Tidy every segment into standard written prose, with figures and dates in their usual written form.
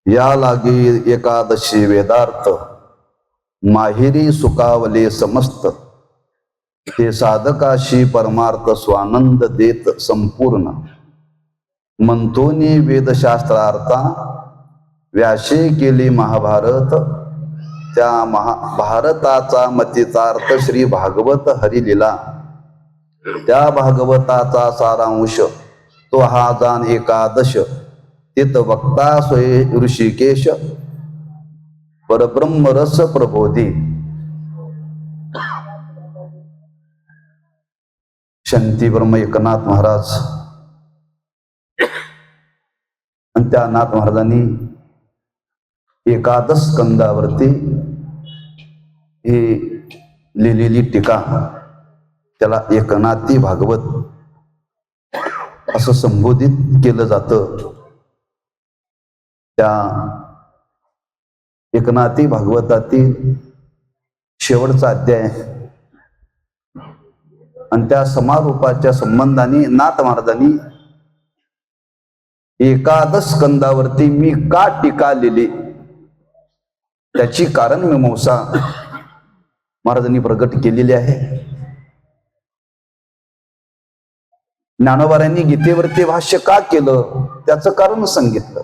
या लागी एकादशी वेदार्थ माहिरी सुकावले समस्त ते साधकाशी परमार्थ स्वानंद देत संपूर्ण मंथोनी वेदशास्त्रार्था व्यासे केली महाभारत त्या महाभारताचा मतितार्थ श्री भागवत हरिलीला त्या भागवताचा सारांश तो हा जाण एकादश तित वक्ता सोय ऋषिकेश परब्रह्म रस प्रबोधी शांती ब्रह्म एकनाथ महाराज आणि त्या नाथ महाराजांनी एकादश स्कंदावरती ही लिहिलेली टीका त्याला एकनाथी भागवत असं संबोधित केलं जातं. त्या एकनाथी भागवतातील शेवटचा अध्याय आणि त्या समारोपाच्या संबंधाने नाथ महाराजांनी एकादश स्कंदावरती मी का टीका लिहिली त्याची कारण मीमांसा महाराजांनी प्रकट केलेली आहे. ज्ञानोबांनी गीतेवरती भाष्य का केलं त्याचं कारण सांगितलं.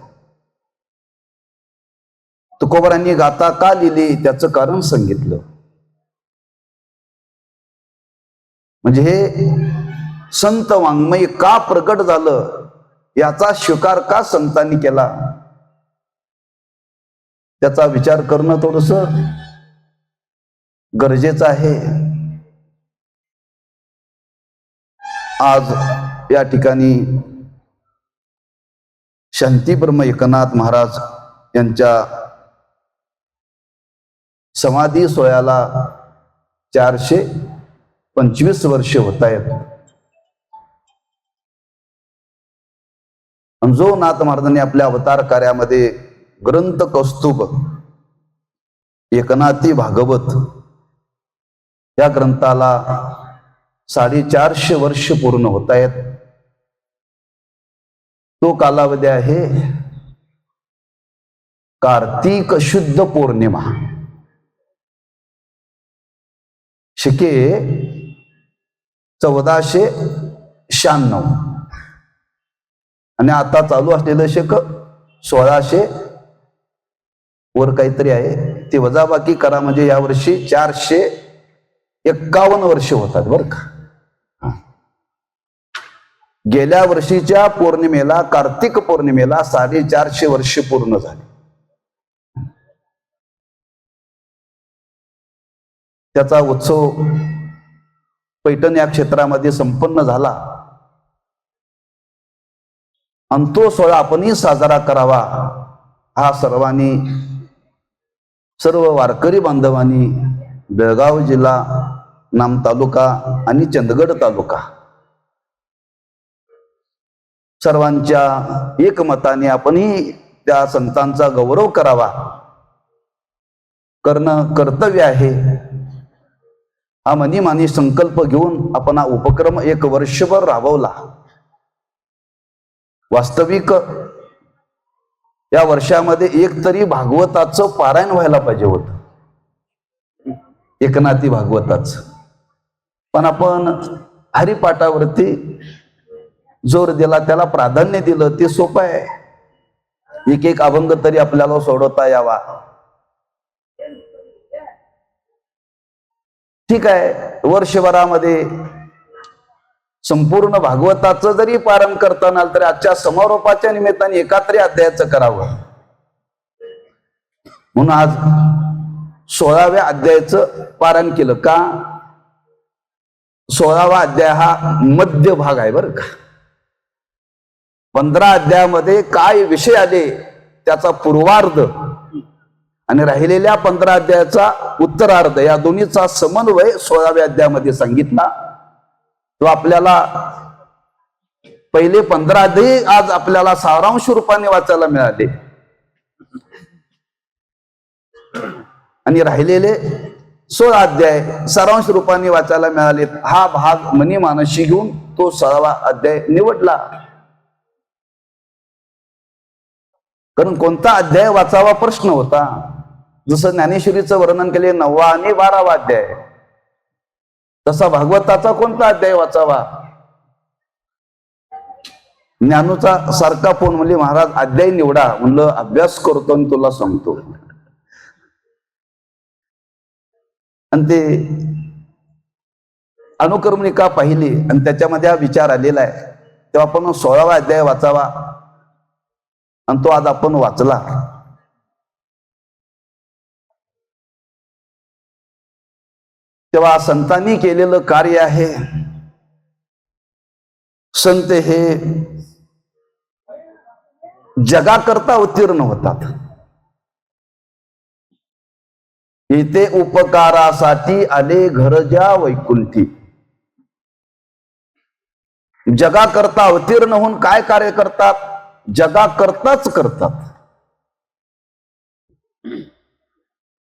तुकोबारांनी गाथा का लिहिली त्याचं कारण सांगितलं. म्हणजे हे संत वाङ्मय का प्रकट झालं याचा स्वीकार का संतांनी केला त्याचा विचार करणं थोडस गरजेचं आहे. आज या ठिकाणी शांतीब्रह्म एकनाथ महाराज यांच्या समाधी सोहळ्याला 425 वर्ष होत आहेत. जो नाथ महाराजांनी आपल्या अवतार कार्यामध्ये ग्रंथ कौस्तुभ एकनाथी भागवत या ग्रंथाला 450 वर्ष पूर्ण होत आहेत. तो कालावधी आहे कार्तिक शुद्ध पौर्णिमा शके 1496 आणि आता चालू असलेलं शक 1600 वर काहीतरी आहे ते वजाबाकी करा म्हणजे यावर्षी 451 वर्ष होतात बरं का. गेल्या वर्षीच्या पौर्णिमेला कार्तिक पौर्णिमेला 450 वर्ष पूर्ण झाली. त्याचा उत्सव पैठण या क्षेत्रामध्ये संपन्न झाला आणि तो सोहळा आपणही साजरा करावा हा सर्व वारकरी बांधवांनी बेळगाव जिल्हा नाम तालुका आणि चंदगड तालुका सर्वांच्या एकमताने आपणही त्या संतांचा गौरव करावा करणं कर्तव्य आहे. हा मनीमानी संकल्प घेऊन आपण हा उपक्रम 1 वर्षभर राबवला. वास्तविक या वर्षामध्ये एक तरी भागवताचं पारायण व्हायला पाहिजे होतं एकनाथी भागवताचं, पण आपण हरिपाठावरती जोर दिला त्याला प्राधान्य दिलं. ते सोपं आहे. एक अभंग तरी आपल्याला सोडवता यावा. ठीक आहे, वर्षभरामध्ये संपूर्ण भागवताचं जरी पारायण करताना तरी आजच्या समारोपाच्या निमित्ताने एका तरी अध्यायाचं करावं. म्हणून आज 16व्या अध्यायाचं पारायण केलं का. 16वा अध्याय हा मध्य भाग आहे बरं का. 15 अध्यायामध्ये काय विषय आले त्याचा पूर्वार्ध आणि राहिलेल्या 15 अध्यायाचा उत्तरार्ध या दोन्हीचा समन्वय 16व्या अध्यायामध्ये सांगितला. तो आपल्याला पहिले 15 अध्याय आज आपल्याला सारांश रूपाने वाचायला मिळाले आणि राहिलेले 16 अध्याय सारांश रूपाने वाचायला मिळाले. हा भाग मनी मानसी घेऊन तो 16वा अध्याय निवडला. कारण कोणता अध्याय वाचावा प्रश्न होता. जसं ज्ञानेश्वरीचं वर्णन केले 9वा आणि 12वा अध्याय, तसा भागवताचा कोणता अध्याय वाचावा. ज्ञानूचा सारखा फोन म्हणजे महाराज अध्याय निवडा. म्हणलं अभ्यास करतो आणि तुला सांगतो. आणि ते अनुक्रमणिका पाहिली आणि त्याच्यामध्ये हा विचार आलेला आहे. तेव्हा आपण 16वा अध्याय वाचावा आणि तो आज आपण वाचला. तेव्हा संतांनी केलेलं कार्य आहे. संत हे जगाकरता अवतीर्ण होतात. इथे उपकारासाठी आले घरजा वैकुंठी. जगाकरता अवतीर्ण होऊन काय कार्य करतात. जगाकरताच करतात.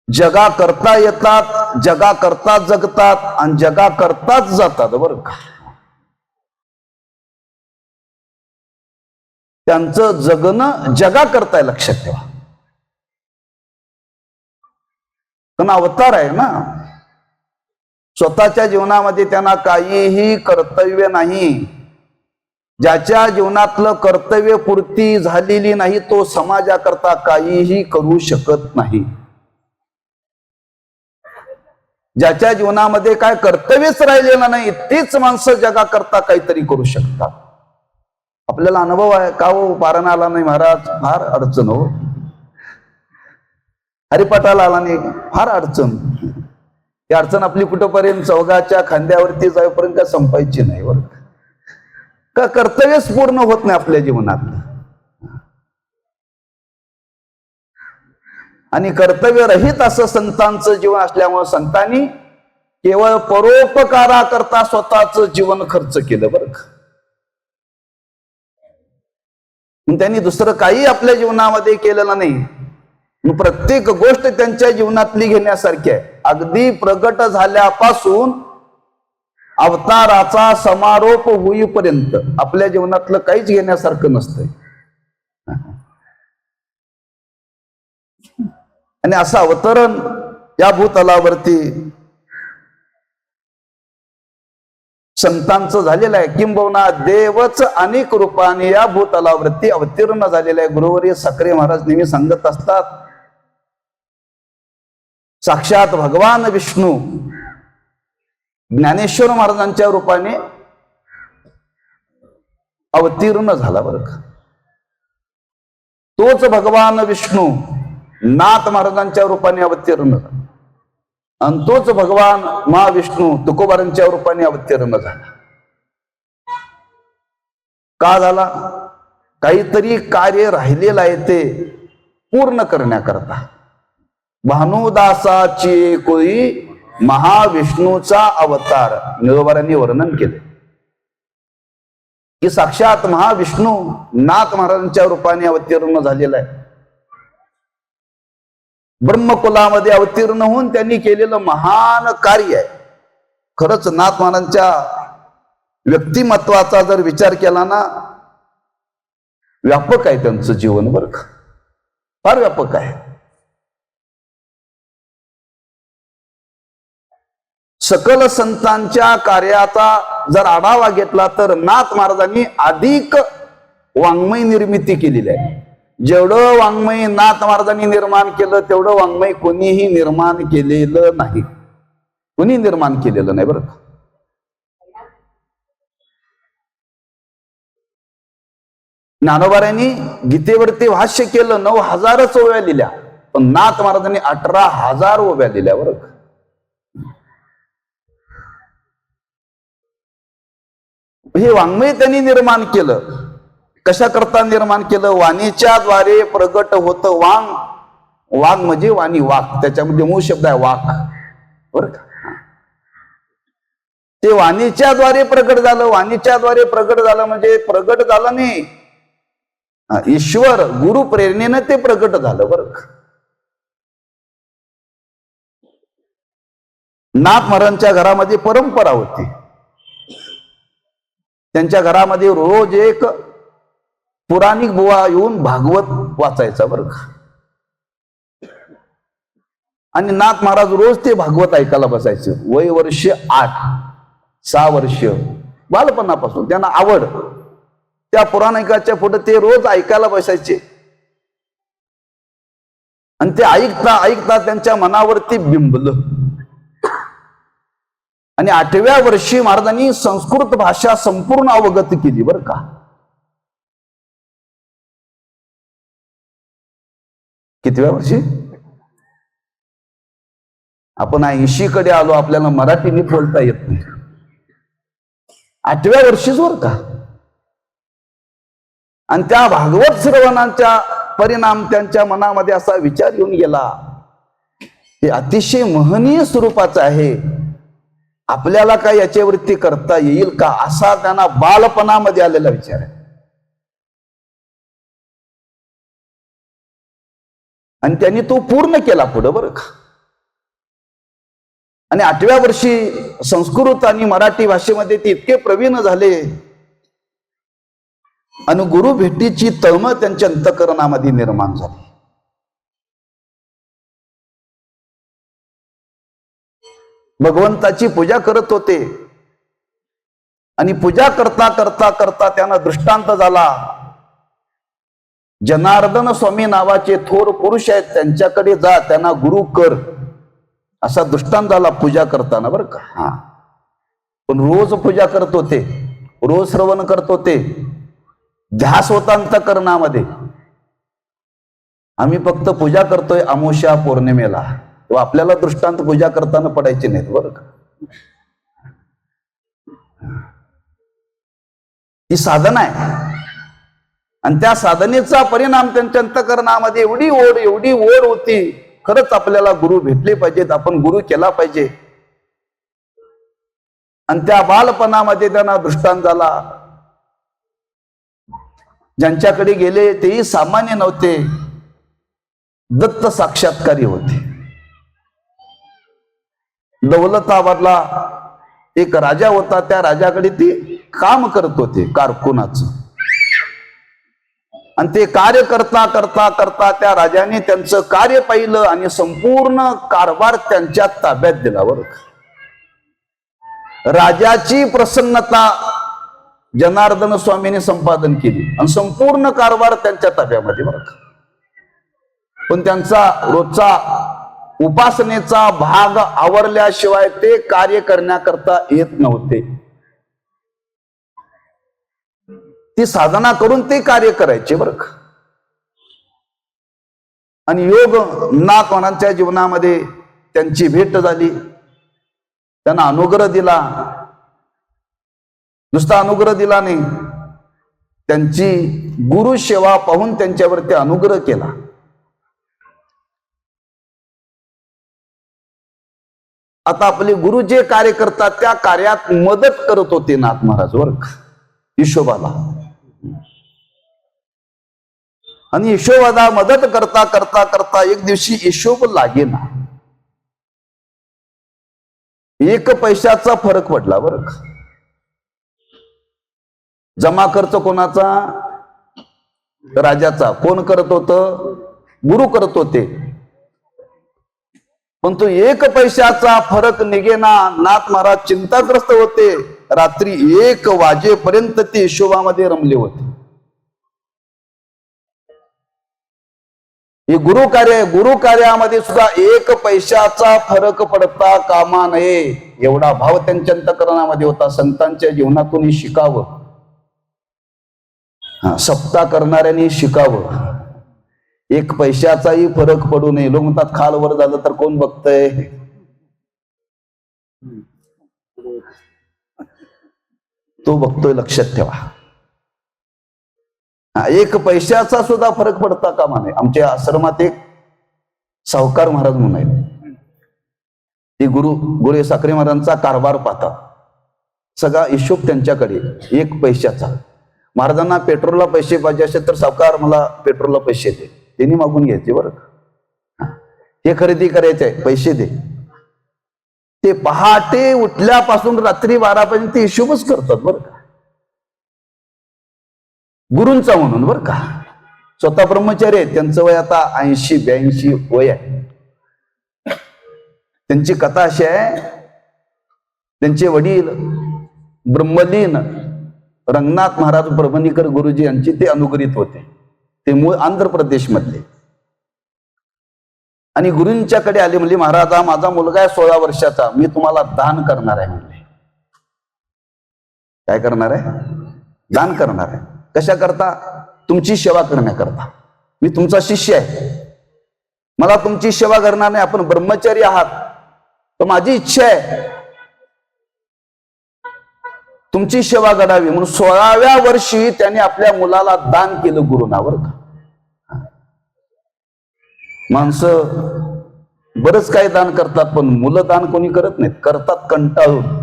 जगाकरता येतात, जगाकरता जगतात आणि जगाकरताच जातात. बरं का, त्यांचं जगणं जगाकरता लक्षात ठेवा. पण अवतार आहे ना. स्वतःच्या जीवनामध्ये त्यांना काहीही कर्तव्य नाही. ज्याच्या जीवनातलं कर्तव्य पूर्ती झालेली नाही तो समाजाकरता काहीही करू शकत नाही. ज्याच्या जीवनामध्ये काय कर्तव्यच राहिलेलं नाही तीच माणसं जगाकरता काहीतरी करू शकतात. आपल्याला अनुभव आहे का हो. पारायण आला नाही महाराज, फार अडचण हो. हरिपाठाला आला नाही, फार अडचण. ती अडचण आपली कुठंपर्यंत चौघाच्या खांद्यावरती जाईपर्यंत काय संपायची नाही. बरं का, कर्तव्यच पूर्ण होत नाही आपल्या जीवनात. आणि कर्तव्य रहित असं संतांचं जीवन असल्यामुळे संतांनी केवळ परोपकाराकरता स्वतःचं जीवन खर्च केलं. बरं का, त्यांनी दुसरं काही आपल्या जीवनामध्ये केलेलं नाही. प्रत्येक गोष्ट त्यांच्या जीवनातली घेण्यासारखी आहे. अगदी प्रगट झाल्यापासून अवताराचा समारोप होईपर्यंत आपल्या जीवनातलं काहीच घेण्यासारखं नसतंय. आणि असं अवतरण या भूतलावरती संतांचं झालेलं आहे. किंबहुना देवच अनेक रूपाने या भूतलावरती अवतीर्ण झालेलं आहे. गुरुवर्य साखरे महाराज नेहमी सांगत असतात, साक्षात भगवान विष्णू ज्ञानेश्वर महाराजांच्या रूपाने अवतीर्ण झाला. बरं का, तोच भगवान विष्णू नाथ महाराजांच्या रूपाने अवतीर्ण झाला आणि तोच भगवान महाविष्णू तुकोबारांच्या रूपाने अवतीर्ण झाला. का झाला. काहीतरी कार्य राहिलेलं आहे ते पूर्ण करण्याकरता. भानुदासाची कोळी महाविष्णूचा अवतार निळोबारांनी वर्णन केले की साक्षात महाविष्णू नाथ महाराजांच्या रूपाने अवतीर्ण झालेला आहे. ब्रह्मकुलामध्ये अवतीर्ण होऊन त्यांनी केलेलं महान कार्य आहे. खरंच नाथ महाराजांच्या व्यक्तिमत्वाचा जर विचार केला ना, व्यापक आहे त्यांचं जीवन. बरं का, फार व्यापक आहे. सकल संतांच्या कार्याचा जर आढावा घेतला तर नाथ महाराजांनी अधिक वाङ्मय निर्मिती केलेली आहे. जेवढं वाङ्मय नाथ महाराजांनी निर्माण केलं तेवढं वाङ्मय कोणीही निर्माण केलेलं नाही. कोणी निर्माण केलेलं नाही. बरं, ज्ञानोबारांनी गीतेवरती भाष्य केलं, 9,000च ओव्या लिहिल्या, पण नाथ महाराजांनी 18,000 ओव्या लिहिल्या. बरं, हे वाङ्मय त्यांनी निर्माण केलं. कशा करता निर्माण केलं. वाणीच्या द्वारे प्रगट होत वांग. वाघ म्हणजे वाणी, वाक, त्याच्यामध्ये मूळ शब्द आहे वाक. बरं का, ते वाणीच्या द्वारे प्रगट झालं. वाणीच्या द्वारे प्रगट झालं म्हणजे प्रगट झालं नाही, ईश्वर गुरु प्रेरणेनं ते प्रगट झालं. बरं का, नाथ महाराजांच्या घरामध्ये परंपरा होती. त्यांच्या घरामध्ये रोज एक पुराणिक बुवा येऊन भागवत वाचायचा बरं का. आणि नाथ महाराज रोज ते भागवत ऐकायला बसायचे. वय वर्ष 8, 6 वर्ष बालपणापासून त्यांना आवड. त्या पुराणिकाच्या पुढे ते रोज ऐकायला बसायचे. आणि ते ऐकता ऐकता त्यांच्या मनावरती बिंबलं. आणि 8व्या वर्षी महाराजांनी संस्कृत भाषा संपूर्ण अवगत केली बरं का. कितव्या वर्षी? आपण 80 कडे आलो, आपल्याला मराठीने बोलता येत नाही. 8व्या वर्षीच बरं का. आणि त्या भागवत श्रवणाच्या परिणाम त्यांच्या मनामध्ये असा विचार येऊन गेला, हे अतिशय महनीय स्वरूपाचं आहे, आपल्याला काय याच्यावरती करता येईल का, असा त्यांना बालपणामध्ये आलेला विचार आहे. आणि त्यांनी तो पूर्ण केला पुढं बरं का. आणि 8व्या वर्षी संस्कृत आणि मराठी भाषेमध्ये ते इतके प्रवीण झाले आणि गुरु भेटीची तळमळ त्यांच्या अंतःकरणामध्ये निर्माण झाली. भगवंताची पूजा करत होते. आणि पूजा करता करता करता त्यांना दृष्टांत झाला, जनार्दन स्वामी नावाचे थोर पुरुष आहेत, त्यांच्याकडे जा, त्यांना गुरु कर, असा दृष्टांत झाला पूजा करताना बरं का. हा, पण रोज पूजा करत होते, रोज श्रवण करत होते, ध्यास होता अंतःकरणामध्ये. आम्ही फक्त पूजा करतोय अमावस्या पौर्णिमेला, तेव्हा आपल्याला दृष्टांत पूजा करताना पडायचे नाहीत बरं का. ही साधना आहे. आणि त्या साधनेचा परिणाम त्यांच्या अंतःकरणामध्ये एवढी ओढ होती, खरंच आपल्याला गुरु भेटले पाहिजेत, आपण गुरु केला पाहिजे. आणि त्या बालपणामध्ये त्यांना दृष्टांत झाला. ज्यांच्याकडे गेले तेही सामान्य नव्हते, दत्त साक्षात्कारी होते. दौलताबादला एक राजा होता, त्या राजाकडे ते काम करत होते कारकुनाचं. आणि ते कार्य करता करता करता त्या राजाने त्यांचं कार्य पाहिलं आणि संपूर्ण कारभार त्यांच्या ताब्यात दिला बरं का. राजाची प्रसन्नता जनार्दन स्वामीने संपादन केली आणि संपूर्ण कारभार त्यांच्या ताब्यामध्ये बरं का. पण त्यांचा रोजचा उपासनेचा भाग आवरल्याशिवाय ते कार्य करण्याकरता येत नव्हते. ती साधना करून ते कार्य करायचे बरं का. आणि योग नाथांच्या जीवनामध्ये त्यांची भेट झाली, त्यांना अनुग्रह दिला. नुसता अनुग्रह दिला नाही, त्यांची गुरु सेवा पाहून त्यांच्यावरती अनुग्रह केला. आता आपले गुरु जे कार्य करतात त्या कार्यात मदत करत होते नाथ महाराज बरं का हिशोबाला. आणि हिशोबाला मदत करता करता करता एक दिवशी हिशोब लागेना, 1 पैशाचा फरक पडला बरं का. जमा खर्च कोणाचा? राजाचा. कोण करत होतं? गुरु करत होते. पण तो 1 पैशाचा फरक निघेना. नाथ महाराज चिंताग्रस्त होते. रात्री 1 वाजेपर्यंत ते हिशोबामध्ये रमले होते. हे गुरु कार्यामध्ये सुद्धा 1 पैशाचा फरक पडता कामा नये, एवढा भाव त्यांच्या अंतःकरणामध्ये होता. संतांच्या जीवनातून शिकावं, सप्ताह करणाऱ्यांनी शिकावं. 1 पैशाचाही फरक पडू नये. लोक म्हणतात खालवर झालं तर कोण बघतय? तो बघतोय, लक्षात ठेवा. 1 पैशाचा सुद्धा फरक पडता कामा नये. आमच्या आश्रमात एक सावकार महाराज म्हणून आहेत, ते गुरु साखरे महाराजांचा कारभार पाहतात. सगळा हिशोब त्यांच्याकडे 1 पैशाचा. महाराजांना पेट्रोलला पैसे पाहिजे असेल तर सावकार मला पेट्रोलला पैसे दे, त्यांनी मागून घ्यायचे बरं का. हे खरेदी करायचे, पैसे दे. ते पहाटे उठल्यापासून रात्री 12 पर्यंत हिशोबच करतात बरं का. गुरूंचा म्हणून बरं का. स्वतः ब्रह्मचारी आहेत, त्यांचं वय आता 80-82 वय आहे. त्यांची कथा अशी आहे, त्यांचे वडील ब्रह्मलीन रंगनाथ महाराज परभणीकर गुरुजी यांचे ते अनुग्रहित होते. ते मूळ आंध्र प्रदेश मधले. आणि गुरूंच्याकडे आले, म्हणले महाराज हा माझा मुलगा आहे 16 वर्षाचा, मी तुम्हाला दान करणार आहे म्हणले. काय करणार आहे? दान करणार आहे. कशा करता? तुमची सेवा करण्याकरता. मी तुमचा शिष्य आहे, मला तुमची सेवा करणार नाही. आपण ब्रह्मचारी आहात, तर माझी इच्छा आहे तुमची सेवा करावी. म्हणून 16व्या वर्षी त्याने आपल्या मुलाला दान केलं गुरुनावर का. माणसं बरंच काही दान करतात, पण मुलं दान कोणी करत नाहीत, करतात कंटाळून.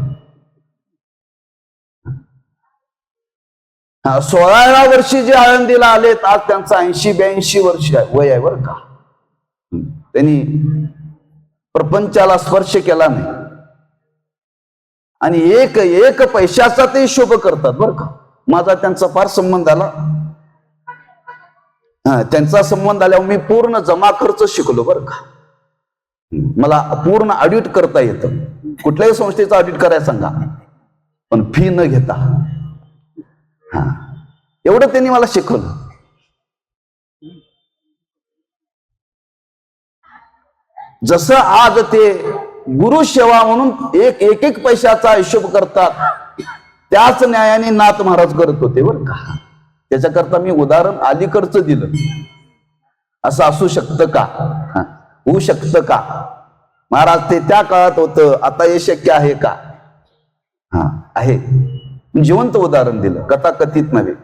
16व्या वर्षी जे आळंदीला आलेत, आज त्यांचं 80-82 वर्ष वय आहे बरं का. त्यांनी प्रपंचाला स्पर्श केला नाही आणि एक पैशाचा ते हिशोब करतात बरं का. माझा त्यांचा फार संबंध आला. त्यांचा संबंध आल्यावर मी पूर्ण जमा खर्च शिकलो बरं का. मला पूर्ण ऑडिट करता येतं. कुठल्याही संस्थेचं ऑडिट करायला सांगा, पण फी न घेता. एवढं त्यांनी मला शिकवलं. जसं आज ते गुरु सेवा म्हणून एक पैशाचा हिशोब करतात, त्याच न्यायाने नाथ महाराज करत होते बरं का. त्याच्याकरता मी उदाहरण अलीकडचं दिलं. असं असू शकतं का? होऊ शकतं का? महाराज ते त्या काळात होतं, आता हे शक्य आहे का? आहे. जिवंत उदाहरण दिलं, कथाकथित नव्हे.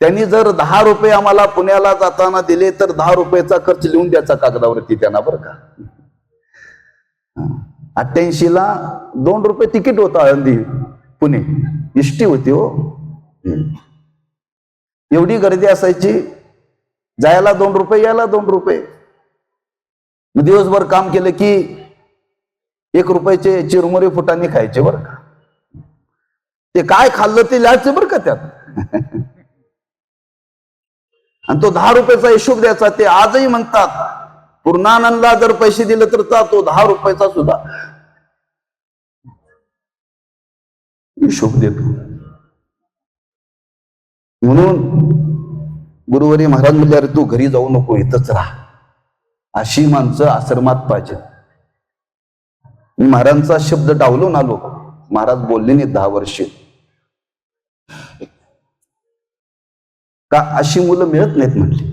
त्यांनी जर 10 रुपये आम्हाला पुण्याला जाताना दिले, तर 10 रुपयाचा खर्च लिहून द्यायचा कागदावरती त्यांना बरं का. 88ला 2 रुपये तिकीट होतं आळंदी पुणे, एसटी होती हो. एवढी गर्दी असायची, जायला 2 रुपये, यायला 2 रुपये. मग दिवसभर काम केलं की 1 रुपयाचे चिरमुरे फुटाने खायचे बरं का. ते काय खाल्लं ते लिहायचं बरं का त्यात. आणि तो 10 रुपयाचा हिशोब द्यायचा. ते आजही म्हणतात, पूर्णानंदला जर पैसे दिले तर तो 10 रुपयाचा सुद्धा हिशोब देतो. म्हणून गुरुवारी महाराज म्हणले, अरे तू घरी जाऊ नको, इथंच राहा. अशी माणसं आश्रमात पाहिजे. मी महाराजांचा शब्द डावलून आलो. महाराज बोलले नाही 10 वर्षे का. अशी मुलं मिळत नाहीत म्हटली.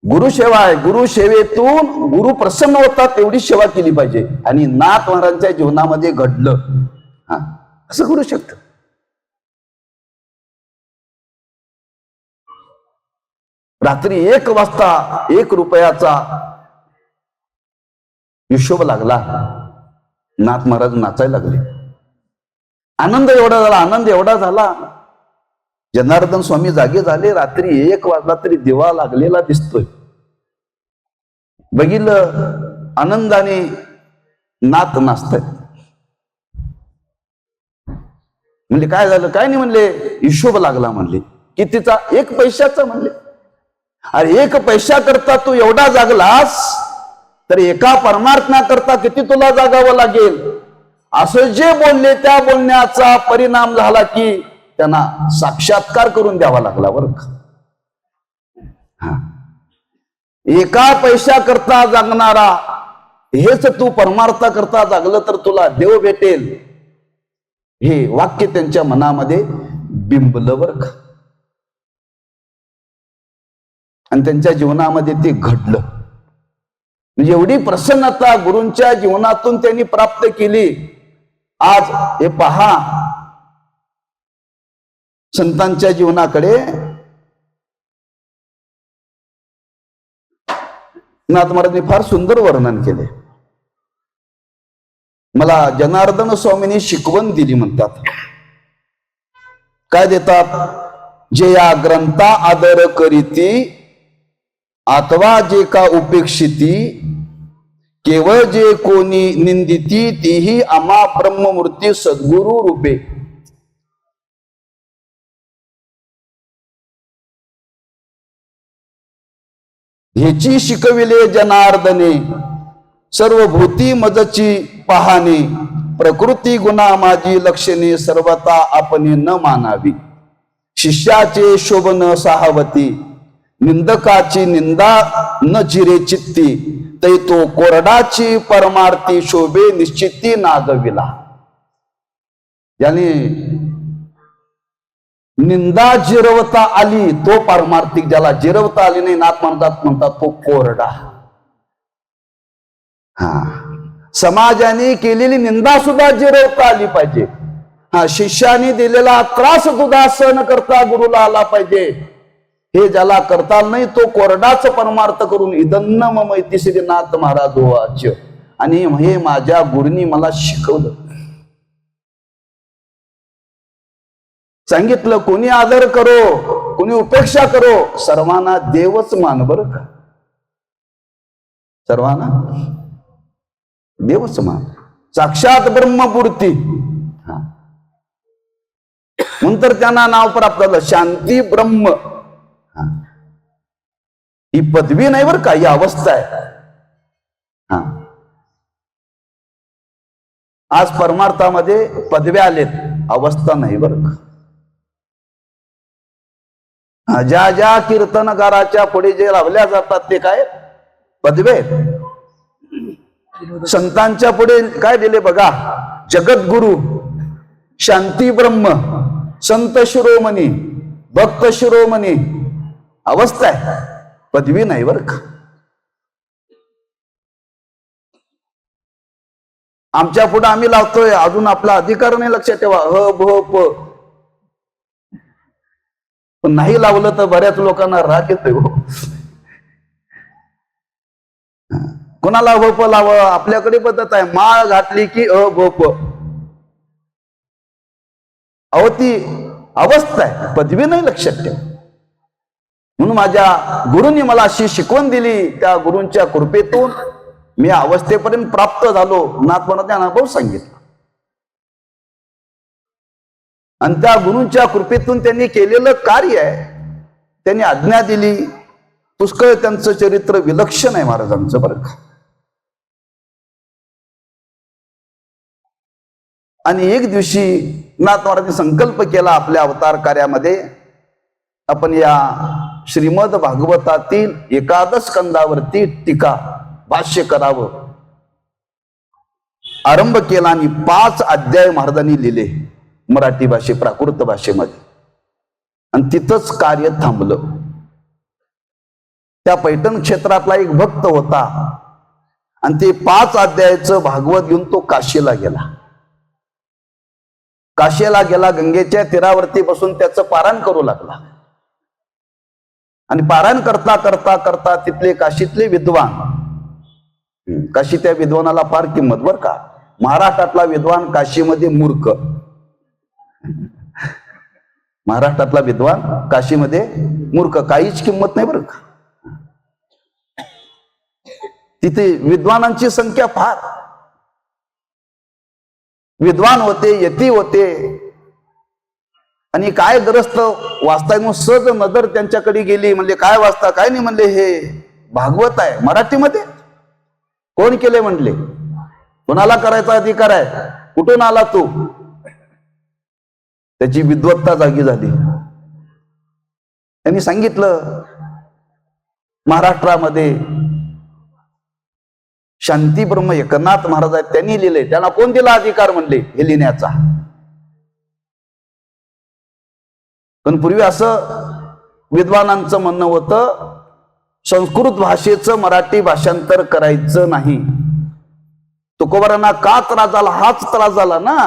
गुरुसेवा आहे. गुरुसेवेतून गुरु प्रसन्न होतात, तेवढी सेवा केली पाहिजे. आणि नाथ महाराजांच्या जीवनामध्ये घडलं. असं करू शकत. रात्री 1 वाजता 1 रुपयाचा हिशोब लागला. नाथ महाराज नाचायला लागले. आनंद एवढा झाला. जनार्दन स्वामी जागे झाले. रात्री 1 वाजला तरी दिवा लागलेला दिसतोय. बघितलं, आनंदाने नाथ नाचतायत. म्हणले काय झालं? काय नाही म्हणले, हिशोब लागला म्हणले. कितीचा? 1 पैशाचा म्हणले. अरे 1 पैशा करता तू एवढा जागलास, तर एका परमार्थना करता किती तुला जागावं लागेल. असं जे बोलले, त्या बोलण्याचा परिणाम झाला की त्यांना साक्षात्कार करून द्यावा लागला बरं का. एका पैशा करता जागणारा, हेच तू परमार्था करता जागलं तर तुला देव भेटेल, हे वाक्य त्यांच्या मनामध्ये बिंबलं बरं का. आणि त्यांच्या जीवनामध्ये ते घडलं. म्हणजे एवढी प्रसन्नता गुरूंच्या जीवनातून त्यांनी प्राप्त केली. आज हे पहा, संतांच्या जीवनाकडे नाथ महाराजांनी फार सुंदर वर्णन केले. मला जनार्दन स्वामींनी शिकवण दिली म्हणतात. काय देतात? जे या ग्रंथा आदर करीती, अथवा जे का उपेक्षिती, केवळ जे कोणी निंदिती तीही आम्हा ब्रह्ममूर्ती सद्गुरु रूपे. ह्याची शिकविले जनार्दने सर्व भूती मजची पाहणे. प्रकृती गुणा माझी लक्षणे सर्वता आपणे न मानावी. शिष्याचे शोभन साहवती निंदकाची निंदा न जिरे चित्ती. तै तो कोरडाची परमार्थी शोभे निश्चिती नागविला. याने निंदा जिरवता आली तो पारमार्थिक, ज्याला जिरवता आली नाही नाथ म्हणतात तो कोरडा. हा, समाजाने केलेली निंदा सुद्धा जिरवता आली पाहिजे. हा, शिष्याने दिलेला त्रास सुद्धा सहन करता गुरुला आला पाहिजे. हे ज्याला करता नाही तो कोरडाच परमार्थ करून इदन्न मम इति श्रीनाथ महाराज वाच. आणि हे माझ्या गुरुनी मला शिकवलं, सांगितलं. कोणी आदर करो कोणी उपेक्षा करो, सर्वांना देवच मान. बरं का, सर्वांना देवच मान, साक्षात ब्रह्मपूर्ती. नंतर त्यांना नाव प्राप्त झालं शांती ब्रह्म. ही पदवी नाही बरं का, ही अवस्था आहे. हा, आज परमार्थामध्ये पदव्या आलेत, अवस्था नाही बरं का. ज्या ज्या कीर्तनकाराच्या पुढे जे लावल्या जातात ते काय पदवे. संतांच्या पुढे काय दिले बघा, जगद्गुरु, शांती ब्रह्म, संत शिरोमणी, भक्त शिरोमणी. अवस्था आहे, पदवी नाही बरं का. आमच्या पुढे आम्ही लावतोय, अजून आपला अधिकार नाही, लक्षात ठेवा. ह भ प. पण नाही लावलं तर बऱ्याच लोकांना राग येतोय. कोणाला भ प लावं, आपल्याकडे पद्धत आहे, माळ घातली की अ भ प. अहो ती अवस्था आहे, पदवी नाही, लक्षात ठेवा. म्हणून माझ्या गुरुंनी मला अशी शिकवण दिली, त्या गुरूंच्या कृपेतून मी अवस्थेपर्यंत प्राप्त झालो. नाथपणाचा अनुभव सांगितला. आणि त्या गुरूंच्या कृपेतून त्यांनी केलेलं कार्य आहे, त्यांनी आज्ञा दिली. पुष्कळ त्यांचं चरित्र विलक्षण आहे महाराजांचं बरं का. आणि एक दिवशी नाथ महाराजांनी संकल्प केला आपल्या अवतार कार्यामध्ये, आपण या श्रीमद भागवतातील एकादश स्कंदावरती टीका भाष्य करावं. आरंभ केला आणि 5 अध्याय महाराजांनी लिहिले मराठी भाषे प्राकृत भाषेमध्ये. आणि तिथंच कार्य थांबलं. त्या पैठण क्षेत्रातला एक भक्त होता आणि ते 5 अध्यायाचं भागवत घेऊन तो काशीला गेला. काशीला गेला, गंगेच्या तीरावरती बसून त्याचं पारायण करू लागला. आणि पारायण करता करता करता तिथले काशीतले विद्वान, काशी त्या विद्वानाला फार किंमत बरं का. महाराष्ट्रातला विद्वान काशीमध्ये मूर्ख, महाराष्ट्रातला विद्वान काशीमध्ये मूर्ख, काहीच किंमत नाही बरं का. तिथे विद्वानांची संख्या फार, विद्वान होते, यती होते. आणि काय ग्रस्त वाचताय म्हणून सहज नजर त्यांच्याकडे गेली. म्हणले काय वाचता, काय नाही. म्हणले हे भागवत आहे मराठीमध्ये. कोण केले म्हणले, कोणाला करायचा अधिकार आहे, कुठून आला तू. त्याची विद्वत्ता जागी झाली. त्यांनी सांगितलं महाराष्ट्रामध्ये शांती ब्रह्म एकनाथ महाराज आहेत, त्यांनी लिहिले. त्यांना कोण दिला अधिकार म्हणले हे लिहिण्याचा. पण पूर्वी असं विद्वानांचं म्हणणं होतं, संस्कृत भाषेचं मराठी भाषांतर करायचं नाही. तुकोबारांना का त्रास झाला, हाच त्रास झाला ना.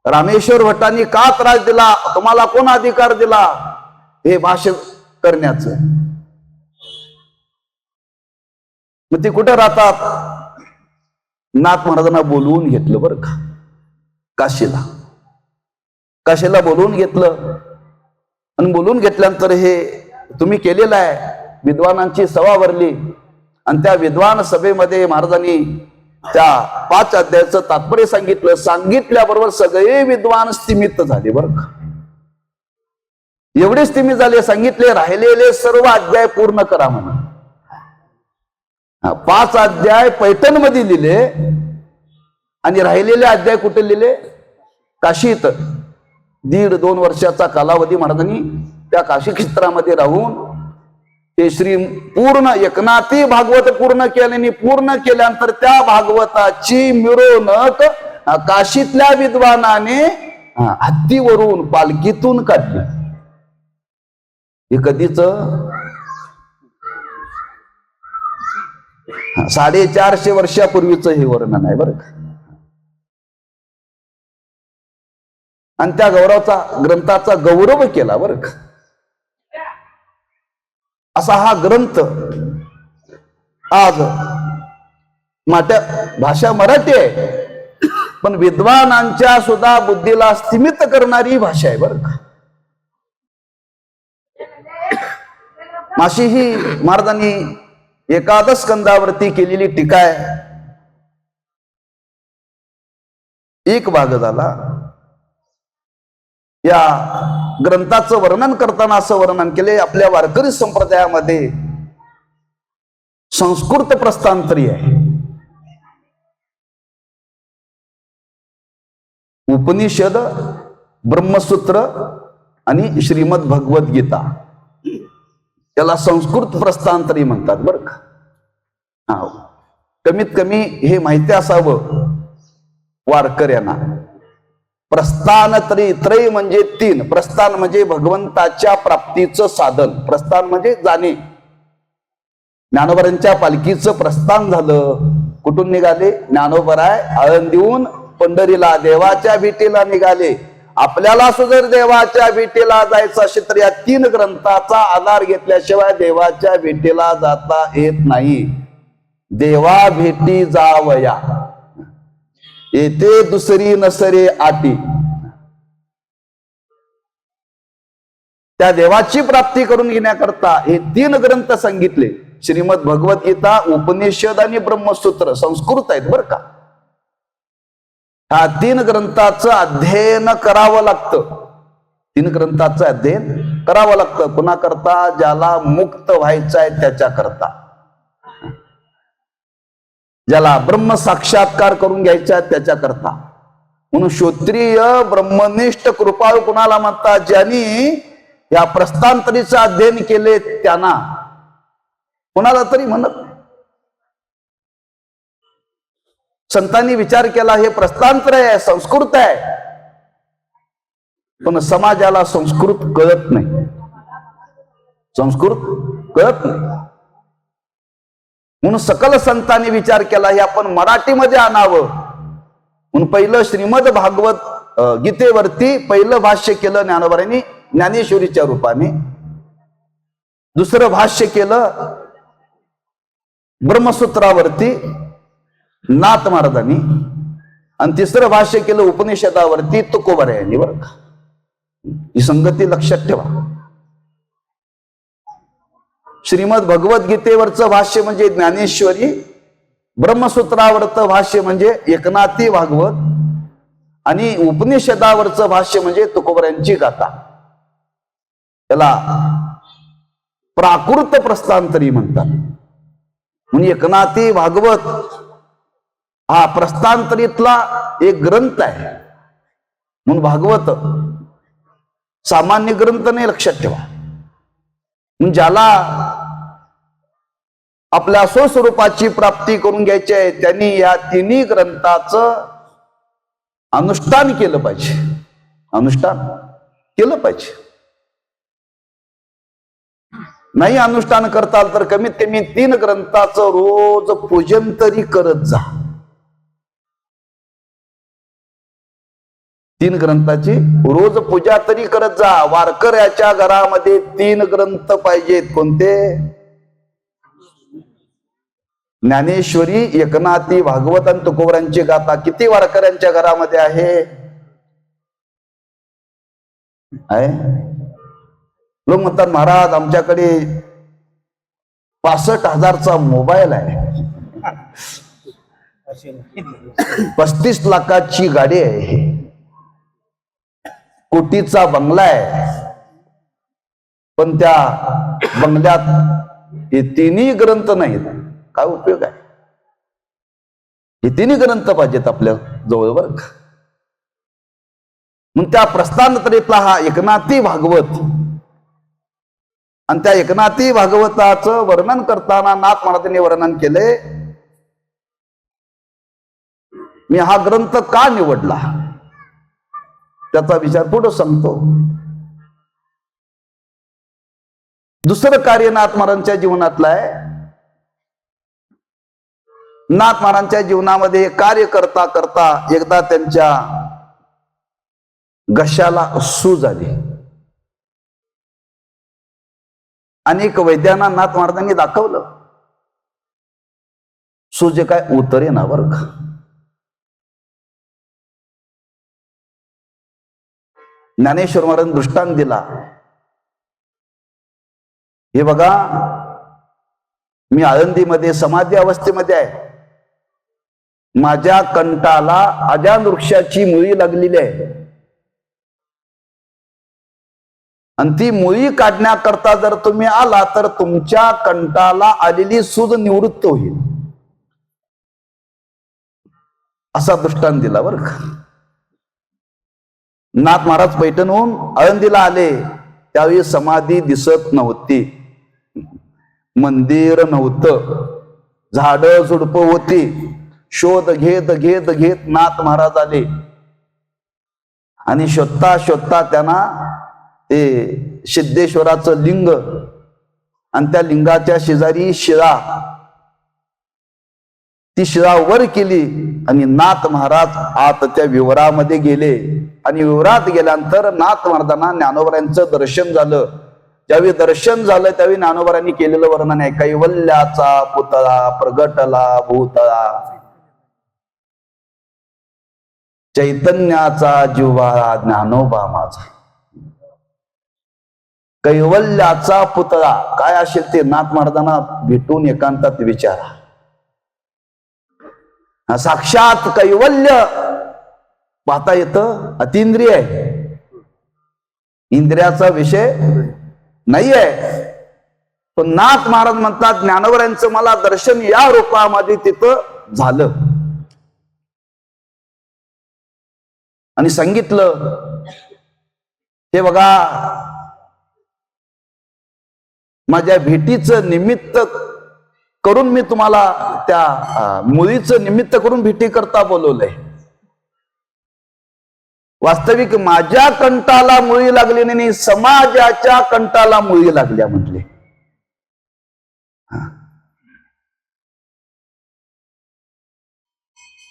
रामेश्वर भट्टांनी का त्रास दिला, तुम्हाला कोण अधिकार दिला हे भाष्य करण्याचं. मग ते कुठे राहतात, नाथ महाराजांना बोलवून घेतलं बरं का. काशीला, काशीला बोलवून घेतलं. आणि बोलवून घेतल्यानंतर हे तुम्ही केलेलं आहे, विद्वानांची सभा भरली. आणि त्या विद्वान सभेमध्ये महाराजांनी त्या 5 अध्यायाचं तात्पर्य सांगितलं. सांगितल्याबरोबर सगळे विद्वान स्तिमित झाले बरं का. एवढे स्तिमित झाले, सांगितले राहिलेले सर्व अध्याय पूर्ण करा म्हणून. 5 अध्याय पैठण मध्ये लिहिले आणि राहिलेले अध्याय कुठे लिहिले? काशीत. 1.5-2 वर्षाचा कालावधी महाराजांनी त्या काशी क्षेत्रामध्ये राहून ते श्री पूर्ण एकनाथी भागवत पूर्ण केल्याने, पूर्ण केल्यानंतर त्या भागवताची मिरवणूक काशीतल्या विद्वानाने हत्तीवरून पालखीतून काढली. हे कधीच 450 वर्षापूर्वीच हे वर्णन आहे बरं का. आणि त्या ग्रंथाचा गौरव केला बरं का. असा हा ग्रंथ आज भाषा मराठी आहे, पण विद्वानांच्या सुद्धा बुद्धीला स्तिमित करणारी भाषा आहे बरं का. माशी ही महाराजांनी एकादश स्कंदावरती केलेली टीका आहे. एक भाग झाला. या ग्रंथाचं वर्णन करताना असं वर्णन केले, आपल्या वारकरी संप्रदायामध्ये संस्कृत प्रस्थांतरी आहे. उपनिषद, ब्रह्मसूत्र आणि श्रीमद भगवत गीता याला संस्कृत प्रस्थांतरी म्हणतात बरं का. कमीत कमी हे माहिती असावं वारकऱ्यांना. प्रस्थान त्रय म्हणजे 3. प्रस्थान म्हणजे भगवंताच्या प्राप्तीचं साधन. प्रस्थान म्हणजे जाणे. ज्ञानोबरांच्या पालखीचं प्रस्थान झालं. कुठून निघाले? ज्ञानोबराय आळंदीहून पंढरीला देवाच्या भेटीला निघाले. आपल्याला सुद्धा देवाच्या भेटीला जायचं असेल तर या 3 ग्रंथाचा आधार घेतल्याशिवाय देवाच्या भेटीला जाता येत नाही. देवा भेटी जावया येथे दुसरी नसरे आटी. त्या देवाची प्राप्ती करून घेण्याकरता हे 3 ग्रंथ सांगितले. श्रीमद भगवत गीता, उपनिषद आणि ब्रह्मसूत्र संस्कृत आहेत बरं का. ह्या 3 ग्रंथाचं अध्ययन करावं लागतं. 3 ग्रंथाचं अध्ययन करावं लागतं. कुणाकरता? ज्याला मुक्त व्हायचं आहे त्याच्या करता, ज्याला ब्रह्म साक्षात्कार करून घ्यायचा आहे त्याच्या करता. म्हणून श्रोत्रिय ब्रह्मनिष्ठ कृपाळू कुणाला म्हणतात? ज्यांनी या प्रस्थांतरीचं अध्ययन केले त्यांना. कुणाला तरी म्हणत संतांनी विचार केला हे प्रस्थांतर आहे, संस्कृत आहे, पण समाजाला संस्कृत कळत नाही. संस्कृत कळत नाही म्हणून सकल संतांनी विचार केला हे आपण मराठीमध्ये आणावं. म्हणून पहिलं श्रीमद भागवत गीतेवरती पहिलं भाष्य केलं ज्ञानोबरांनी ज्ञानेश्वरीच्या रूपाने. दुसरं भाष्य केलं ब्रह्मसूत्रावरती नाथ महाराजांनी. आणि तिसरं भाष्य केलं उपनिषदावरती तुकोबरा यांनी बरं का. ही संगती लक्षात ठेवा. श्रीमद भगवत गीतेवरचं भाष्य म्हणजे ज्ञानेश्वरी, ब्रह्मसूत्रावरचं भाष्य म्हणजे एकनाथी भागवत आणि उपनिषदावरचं भाष्य म्हणजे तुकोबऱ्यांची गाथा. त्याला प्राकृत प्रस्थांतरी म्हणतात. म्हणजे एकनाथी भागवत हा प्रस्थांतरीतला एक ग्रंथ आहे. म्हणून भागवत सामान्य ग्रंथ नाही, लक्षात ठेवा. ज्याला आपल्या स्वस्वरूपाची प्राप्ती करून घ्यायची आहे त्यांनी या 3 ग्रंथाचं अनुष्ठान केलं पाहिजे. अनुष्ठान केलं पाहिजे. नाही अनुष्ठान करताल तर कमीत कमी 3 ग्रंथाचं रोज पूजन तरी करत जा. 3 ग्रंथाची रोज पूजा तरी करत जा. वारकऱ्याच्या घरामध्ये 3 ग्रंथ पाहिजेत. कोणते? ज्ञानेश्वरी, एकनाथी भागवत आणि तुकोबरांची गाथा. किती वारकऱ्यांच्या घरामध्ये आहे? लोक म्हणतात महाराज आमच्याकडे 65,000चा मोबाईल आहे, 35 लाखाची गाडी आहे, कोटीचा बंगला आहे. पण त्या बंगल्यात हे तिन्ही ग्रंथ नाहीत. काय उपयोग आहे? हे तिन्ही ग्रंथ पाहिजेत आपल्या जवळ बरं का. मग त्या प्रस्थानत्रेतला हा एकनाथी भागवत, आणि त्या एकनाथी भागवताचं वर्णन करताना नाथ महाराजांनी वर्णन केले, मी हा ग्रंथ का निवडला त्याचा विचार पुढे सांगतो. दुसरं कार्य नाथ महाराजांच्या जीवनातलं आहे. नाथ महाराजांच्या जीवनामध्ये कार्य करता करता एकदा त्यांच्या घशाला सूज आली. अनेक वैद्यांना नाथ महाराजांनी दाखवलं, सूज काय उतरे ना बरं का. ज्ञानेश्वर महाराज दृष्टांत दिला, हे बघा मी आळंदीमध्ये समाधी अवस्थेमध्ये आहे, माझ्या कंठाला अजान वृक्षाची मुळी लागलेली आहे, आणि ती मुळी काढण्याकरता जर तुम्ही आला तर तुमच्या कंठाला आलेली सूज निवृत्त होईल, असा दृष्टांत दिला बरं का. नाथ महाराज पैठणहून आळंदीला आले त्यावेळी समाधी दिसत नव्हती, मंदिर नव्हतं, झाडं झुडपं होती. शोध घेत घेत घेत नाथ महाराज आले, आणि शोधता शोधता त्यांना ते सिद्धेश्वराचं लिंग आणि त्या लिंगाच्या शेजारी शिळा, ती शिळा वर केली आणि नाथ महाराज आत त्या विवरामध्ये गेले. आणि विवरात गेल्यानंतर नाथ महाराजांना ज्ञानोबरांचं दर्शन झालं. ज्यावेळी दर्शन झालं त्यावेळी ज्ञानोबरांनी केलेलं वर्णन आहे, कैवल्याचा पुतळा प्रगटला भूतळा, चैतन्याचा जिव्हाळा ज्ञानोबा माझा. कैवल्याचा पुतळा काय असेल ते नाथ महाराजांना भेटून एकांतात विचारा. साक्षात कैवल्य पाहता येतं, अतिंद्रिय आहे, इंद्रियाचा विषय नाही आहे. पण नाथ महाराज म्हणतात ज्ञानोबरांचं मला दर्शन या रूपामध्ये तिथं झालं. आणि सांगितलं, हे बघा माझ्या भेटीचं निमित्त करून मी तुम्हाला त्या मुळीचं निमित्त करून भेटी करता बोलवलंय. वास्तविक माझ्या कंठाला मुळी लागली नाही, समाजाच्या कंठाला मुळी लागल्या म्हटले.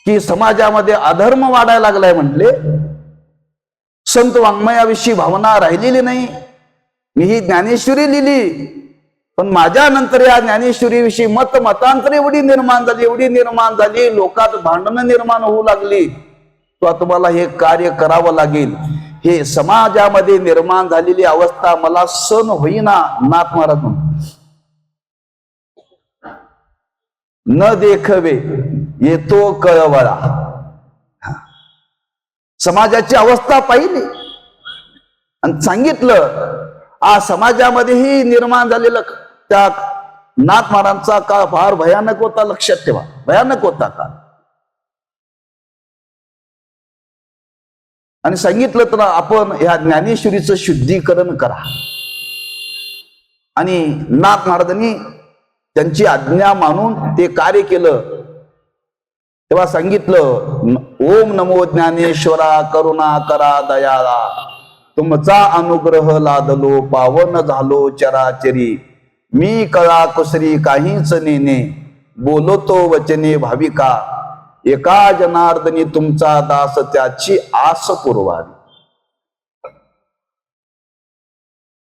की समाजामध्ये अधर्म वाढायला लागलाय म्हटले, संत वाङ्मयाविषयी भावना राहिलेली नाही. मी ही ज्ञानेश्वरी लिहिली, पण माझ्या नंतर या ज्ञानेश्वरीविषयी मतांतर एवढी निर्माण झाली, लोकात भांडणं निर्माण होऊ लागली. तुम्हाला हे कार्य करावं लागेल. हे समाजामध्ये निर्माण झालेली अवस्था मला सहन होईना. नाथ महाराज न देखवे येतो कळवळा. समाजाची अवस्था पाहिली आणि सांगितलं, समाजामध्येही निर्माण झालेलं त्या नाथ महाराजांचा काळ फार भयानक होता. लक्षात ठेवा, भयानक होता काळ. आणि सांगितलं तर आपण ह्या ज्ञानेश्वरीचं शुद्धीकरण करा. आणि नाथ महाराजांनी त्यांची आज्ञा मानून ते कार्य केलं. तेव्हा सांगितलं, ओम नमो ज्ञानेश्वरा करुणा करा दयाळा, तुमचा अनुग्रह लादलो पावन झालो चराचरी, मी कळा कुसरी काहीच नेने, बोलतो वचने भाविका, एका जनार्दनी तुमचा दास त्याची आस पुरवावी.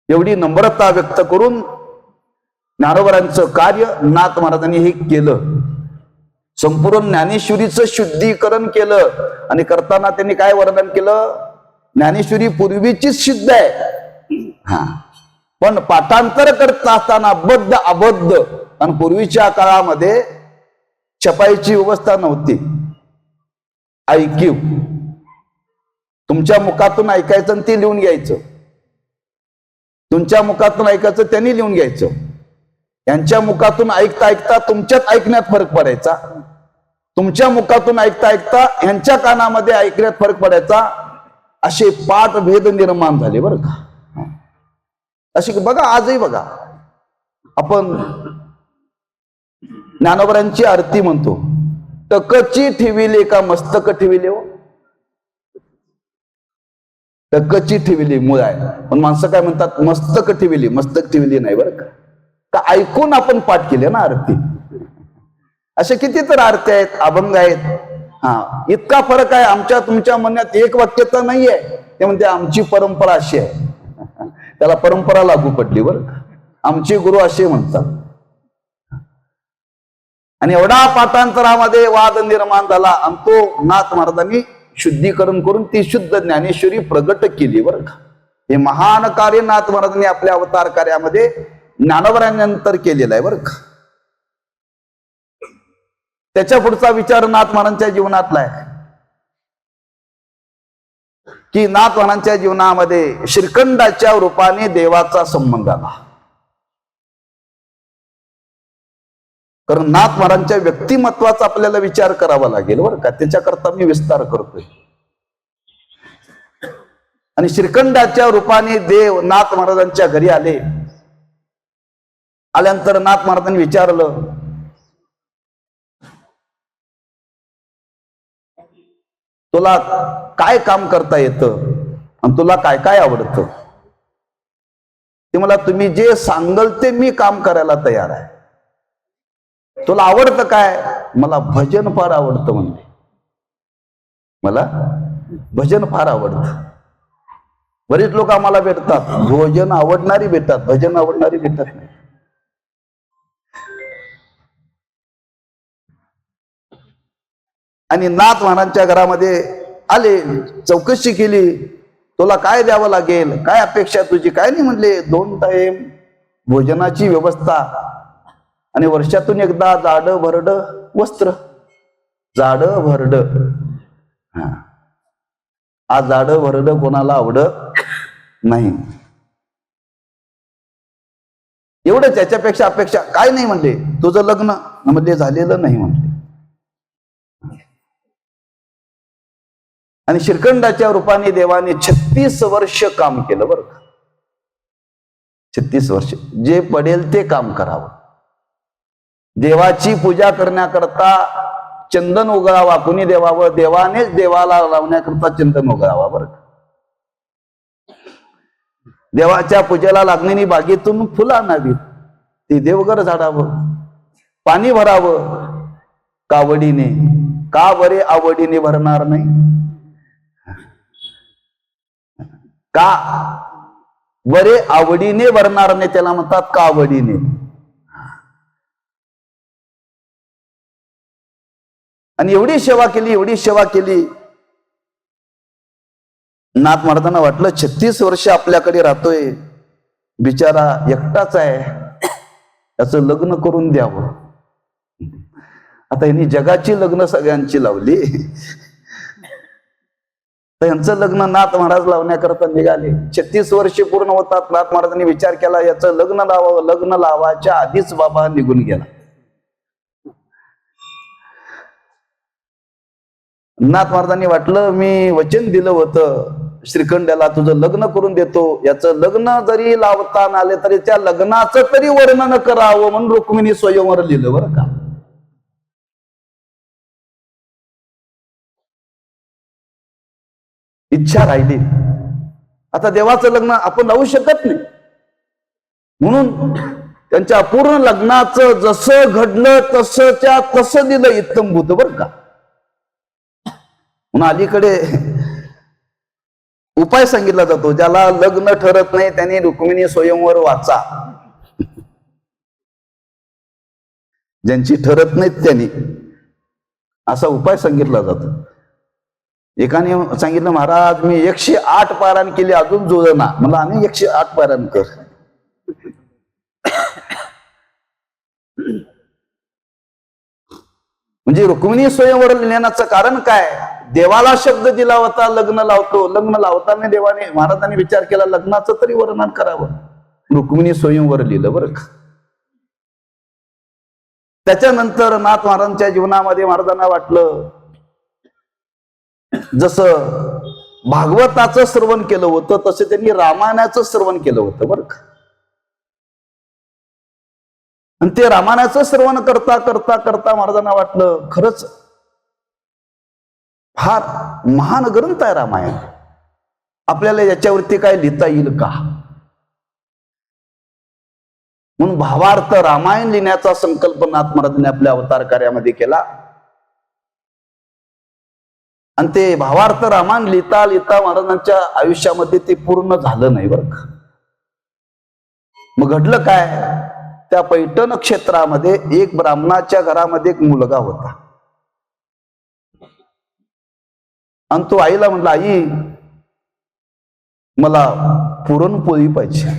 एवढी नम्रता व्यक्त करून ज्ञानोबरांचं कार्य नाथ महाराजांनी हे केलं. संपूर्ण ज्ञानेश्वरीचं शुद्धीकरण केलं. आणि करताना त्यांनी काय वर्णन केलं, ज्ञानेश्वरी पूर्वीचीच सिद्ध आहे, पण पाठांतर करत असताना बद्ध अबद्ध आणि पूर्वीच्या काळामध्ये छपाईची व्यवस्था नव्हती. IQ तुमच्या मुखातून ऐकायचं आणि ते लिहून घ्यायचं, तुमच्या मुखातून ऐकायचं त्यांनी लिहून घ्यायचं, यांच्या मुखातून ऐकता ऐकता तुमच्यात ऐकण्यात फरक पडायचा, तुमच्या मुखातून ऐकता ऐकता यांच्या कानामध्ये ऐकण्यात फरक पडायचा. असे पाठभेद निर्माण झाले बरं का. अशी बघा आजही बघा आपण ज्ञानोबरांची आरती म्हणतो, टकची ठेविले का मस्तक ठेविले हो. टकची ठेविली मूळ आहे, पण माणसं काय म्हणतात मस्तक ठेविली. मस्तक ठेविली नाही बरं का, का ऐकून आपण पाठ केले ना आरती. असे किती तर आरती आहेत, अभंग आहेत. हा, इतका फरक आहे. आमच्या तुमच्या म्हणण्यात एक वाक्यता नाहीये. ते म्हणते आमची परंपरा अशी आहे. त्याला परंपरा लागू पडली बरं का. आमचे गुरु असे म्हणतात. आणि एवढा पाठांतरामध्ये वाद निर्माण झाला आणि तो नाथ महाराजांनी शुद्धीकरण करून ती शुद्ध ज्ञानेश्वरी प्रगट केली बरं का. हे महान कार्य नाथ महाराजांनी आपल्या अवतार कार्यामध्ये ज्ञानोबरांनंतर केलेलं आहे बरं का. त्याच्या पुढचा विचार नाथ महाराजांच्या जीवनातला आहे की नाथ महाराजांच्या जीवनामध्ये श्रीखंडाच्या रूपाने देवाचा संबंध आला. कारण नाथ महाराजांच्या व्यक्तिमत्वाचा आपल्याला विचार करावा लागेल बरं का. त्याच्याकरता मी विस्तार करतोय. आणि श्रीखंडाच्या रूपाने देव नाथ महाराजांच्या घरी आले. आल्यानंतर नाथ महाराजांनी विचारलं, तुला काय काम करता येतं आणि तुला काय काय आवडतं. ते मला तुम्ही जे सांगल ते मी काम करायला तयार आहे. तुला आवडतं काय. मला भजन फार आवडतं म्हणते. मला भजन फार आवडतं. बरेच लोक आम्हाला भेटतात, भोजन आवडणारी भेटतात, भजन आवडणारी भेटत नाही. आणि नाथ महाराजांच्या घरामध्ये आले, चौकशी केली, तुला काय द्यावं लागेल, काय अपेक्षा तुझी, काय नाही म्हणले. 2 टाइम भोजनाची व्यवस्था आणि वर्षातून एकदा जाड भरड वस्त्र. जाड भरड, हा जाड भरड कोणाला आवडत नाही. एवढंच, याच्यापेक्षा अपेक्षा काय नाही म्हणले. तुझं लग्न म्हणजे झालेलं नाही म्हणले. आणि श्रीखंडाच्या रूपाने देवाने 36 वर्ष काम केलं बरं का. 36 वर्ष जे पडेल ते काम करावं. देवाची पूजा करण्याकरता चंदन उगळावा. कुणी देवावं, देवानेच देवाला लावण्याकरता चंदन उगळावा बरं का. देवाच्या पूजेला लागणारी बागेतून फुलं आणावीत, ती देवघर झाडावं, पाणी भरावं कावडीने. का बरे आवडीने भरणार नाही. का बरे आवडीने भरणार नाही, त्याला म्हणतात कावडीने. आणि एवढी सेवा केली, एवढी सेवा केली. नाथ महाराजांना वाटलं 36 वर्ष आपल्याकडे राहतोय, बिचारा एकटाच आहे, त्याचं लग्न करून द्यावं. आता यांनी जगाची लग्न सगळ्यांची लावली, तर यांचं लग्न नाथ महाराज लावण्याकरता निघाले. 36 वर्षे पूर्ण होतात. नाथ महाराजांनी विचार केला याचं लग्न लावावं. लग्न लावायच्या आधीच बाबा निघून गेला. नाथ महाराजांनी वाटलं मी वचन दिलं होतं श्रीखंडाला, तुझं लग्न करून देतो, याचं लग्न जरी लावता आले तरी त्या लग्नाचं तरी वर्णन करावं म्हणून रुक्मिणी स्वयंवर लिहिलं बरं का. इच्छा राहिली. आता देवाचं लग्न आपण लावू शकत नाही, म्हणून त्यांच्या पूर्ण लग्नाचं जसं घडलं तसंच्या तसं दिलं इत्तमभूत बरं का. म्हणून अलीकडे उपाय सांगितला जातो, ज्याला लग्न ठरत नाही त्यांनी रुक्मिणी स्वयंवर वाचा. ज्यांची ठरत नाहीत त्यांनी असा उपाय सांगितला जातो. एकाने सांगितलं महाराज मी 108 पारायण केली अजून जुळना. मला आणि 108 पारायण कर. म्हणजे रुक्मिणी स्वयंवर लिहिण्याचं कारण काय? देवाला शब्द दिला होता लग्न लावतो, लग्न लावताना देवाने महाराजांनी विचार केला लग्नाचं तरी वर्णन करावं, रुक्मिणी स्वयंवर लिहिलं बरं का. त्याच्यानंतर नाथ महाराजांच्या जीवनामध्ये महाराजांना वाटलं जसं भागवताचं श्रवण केलं होतं तसं त्यांनी रामायणाचं श्रवण केलं होतं बरं का. आणि ते रामायणाचं श्रवण करता करता करता महाराजांना वाटलं खरंच फार महान ग्रंथ आहे रामायण, आपल्याला याच्यावरती काय लिहिता येईल का? म्हणून भावार्थ रामायण लिहिण्याचा संकल्प नाथ महाराजांनी आपल्या अवतार कार्यामध्ये केला. आणि ते भावार्थ रामायण लिहिता लिहिता महाराजांच्या आयुष्यामध्ये ते पूर्ण झालं नाही बरं का. मग घडलं काय? त्या पैठण क्षेत्रामध्ये एक ब्राह्मणाच्या घरामध्ये एक मुलगा होता आणि तो आईला म्हणला आई मला पुरणपोळी पाहिजे,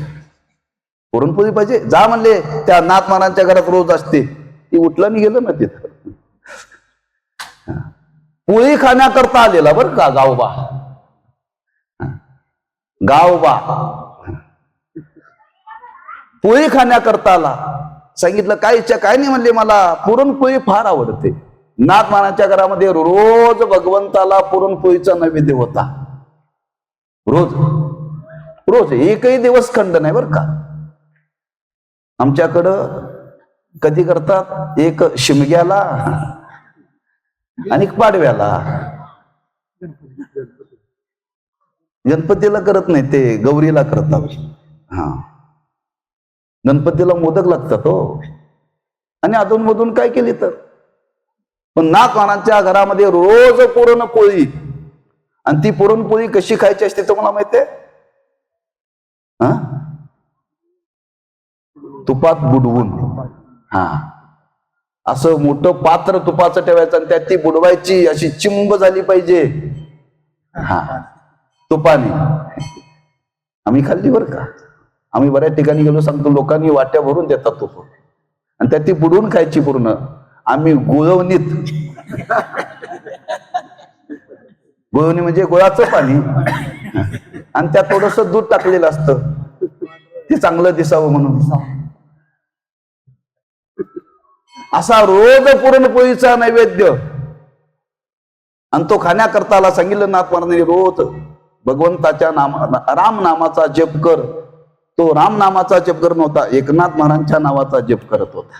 पुरणपोळी पाहिजे. जा म्हणले, त्या नाथ महाराजांच्या घरात रोज असते. ती उठलं आणि गेलं ना तिथं. पोळी खाण्याकरता आलेला बरं का गावबा, गावबा पोळी खाण्याकरता आला. सांगितलं काय इच्छा? काय नाही म्हणले मला पुरणपोळी फार आवडते. नाथ महाराजांच्या घरामध्ये रोज भगवंताला पुरणपोळीचा नैवेद्य होता, रोज रोज, एकही दिवस खंड नाही बरं का. आमच्याकडं कधी करतात, एक शिमग्याला आणि पाडव्याला, गणपतीला करत नाही, ते गौरीला करतात. हा, गणपतीला मोदक लागतात हो. आणि अधूनमधून काय केली तर, पण नाथ महाराजांच्या घरामध्ये रोज पुरणपोळी. आणि ती पुरणपोळी कशी खायची असते तुम्हाला माहितीये? तुपात बुडवून, हा, असं मोठं पात्र तुपाचं ठेवायचं आणि त्यात ती बुडवायची, अशी चिंब झाली पाहिजे हा तुपाने. आम्ही खाल्ली बरं का. आम्ही बऱ्याच ठिकाणी गेलो, सांगतो लोकांनी वाट्या भरून देतात तुप आणि त्यात ती बुडवून खायची पूर्ण. आम्ही गुळवणीत, गुळवणी म्हणजे गुळाचं पाणी, आणि त्यात थोडस दूध टाकलेलं असतं ते चांगलं दिसावं म्हणून. असा रोज पुरणपोळीचा नैवेद्य. आणि तो खाण्याकरता सांगितलं नाथ महाराजांनी रोज भगवंताच्या राम नामाचा जप कर. तो राम नामाचा जप करत नव्हता, एकनाथ महाराजांच्या नावाचा जप करत होता.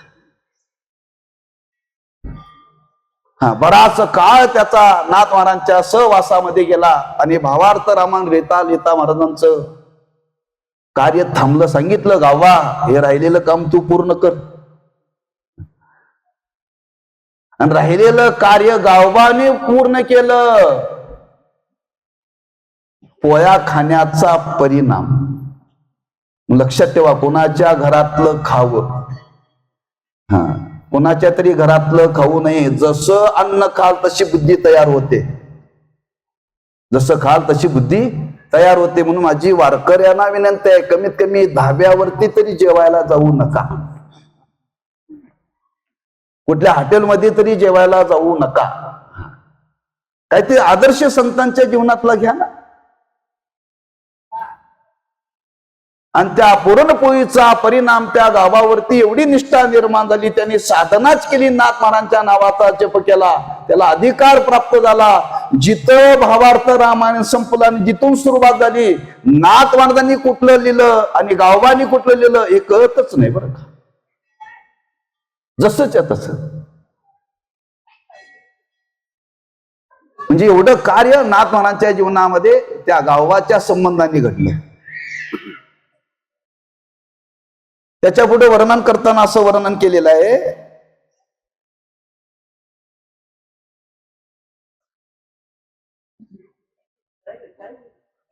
हा, बराच काळ त्याचा नाथ महाराजांच्या सहवासामध्ये गेला आणि भावार्थ रामायण लिहिता लिहिता महाराजांचं कार्य थांबलं. सांगितलं गावा हे राहिलेलं काम तू पूर्ण कर. आणि राहिलेलं कार्य गावबाने पूर्ण केलं. पोळ्या खाण्याचा परिणाम लक्षात ठेवा. कोणाच्या घरातलं खावं, हा, कोणाच्या तरी घरातलं खाऊ नये. जसं अन्न खाल तशी बुद्धी तयार होते, जसं खाल तशी बुद्धी तयार होते. म्हणून माझी वारकऱ्यांना विनंती आहे, कमीत कमी धाब्यावरती तरी जेवायला जाऊ नका, कुठल्या हॉटेलमध्ये तरी जेवायला जाऊ नका. काहीतरी आदर्श संतांच्या जीवनातला घ्या ना. आणि त्या पुरणपोळीचा परिणाम त्या गावावरती एवढी निष्ठा निर्माण झाली, त्यांनी साधनाच केली, नाथ महाराजांच्या नावाचा जप केला, त्याला अधिकार प्राप्त झाला. जिथं भावार्थ रामायण संपलं आणि जिथून सुरुवात झाली, नाथ महाराजांनी कुठलं लिहिलं आणि गावबानी कुठलं लिहिलं हे कळतच नाही बरं का. जसंच आहे तसं. म्हणजे एवढं कार्य नाथ महाराजांच्या जीवनामध्ये त्या गावाच्या संबंधाने घडलं. त्याच्या पुढे वर्णन करताना असं वर्णन केलेलं आहे,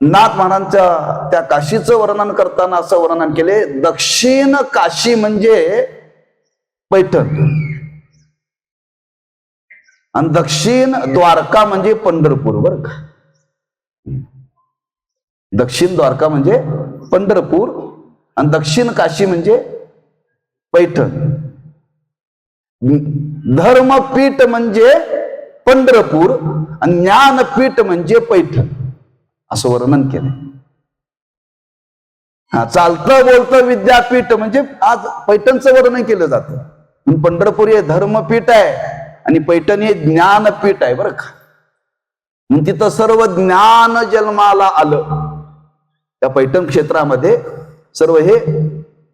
नाथ महाराजांच्या त्या काशीचं वर्णन करताना असं वर्णन केले, दक्षिण काशी म्हणजे पैठण आणि दक्षिण द्वारका म्हणजे पंढरपूर बरं का. दक्षिण द्वारका म्हणजे पंढरपूर आणि दक्षिण काशी म्हणजे पैठण. धर्मपीठ म्हणजे पंढरपूर आणि ज्ञानपीठ म्हणजे पैठण असं वर्णन केलं. हा, चालतं बोलतं विद्यापीठ म्हणजे आज पैठणचं वर्णन केलं जातं. पंढरपूर हे धर्मपीठ आहे आणि पैठण हे ज्ञानपीठ आहे बरं का. मग तिथं सर्व ज्ञान जन्माला आलं. त्या पैठण क्षेत्रामध्ये सर्व हे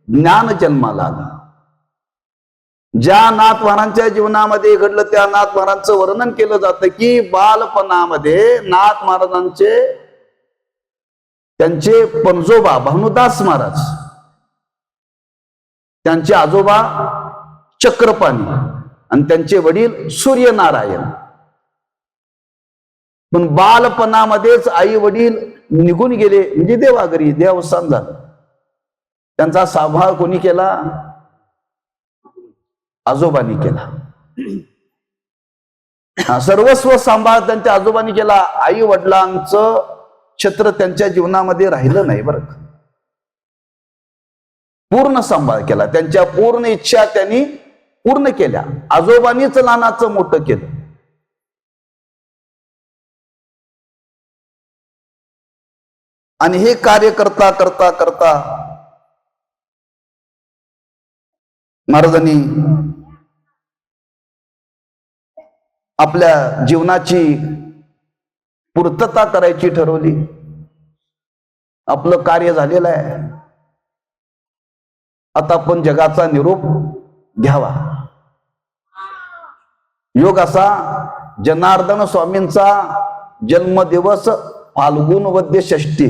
ज्ञान जन्माला आलं. ज्या नाथ महाराजांच्या जीवनामध्ये घडलं त्या नाथ महाराजांचं वर्णन केलं जातं की बालपणामध्ये नाथ महाराजांचे त्यांचे पणजोबा भानुदास महाराज, त्यांचे आजोबा चक्रपाणी आणि त्यांचे वडील सूर्यनारायण. पण बालपणामध्येच आई वडील निघून गेले म्हणजे देवाघरी देवस्थान झालं. त्यांचा सांभाळ कोणी केला? आजोबांनी केला. सर्वस्व सांभाळ त्यांच्या आजोबांनी केला. आई वडिलांचं छत्र त्यांच्या जीवनामध्ये राहिलं नाही बरं. पूर्ण सांभाळ केला. त्यांच्या पूर्ण इच्छा त्यांनी पूर्ण केल्या. आजोबांनीच लहानाचं मोठं केलं. आणि हे कार्य करता करता करता महाराजांनी आपल्या जीवनाची पूर्तता करायची ठरवली. आपलं कार्य झालेलं आहे. आता आपण जगाचा निरोप घ्यावा. योग असा जनार्दन स्वामींचा जन्मदिवस फाल्गुन वद्य षष्ठी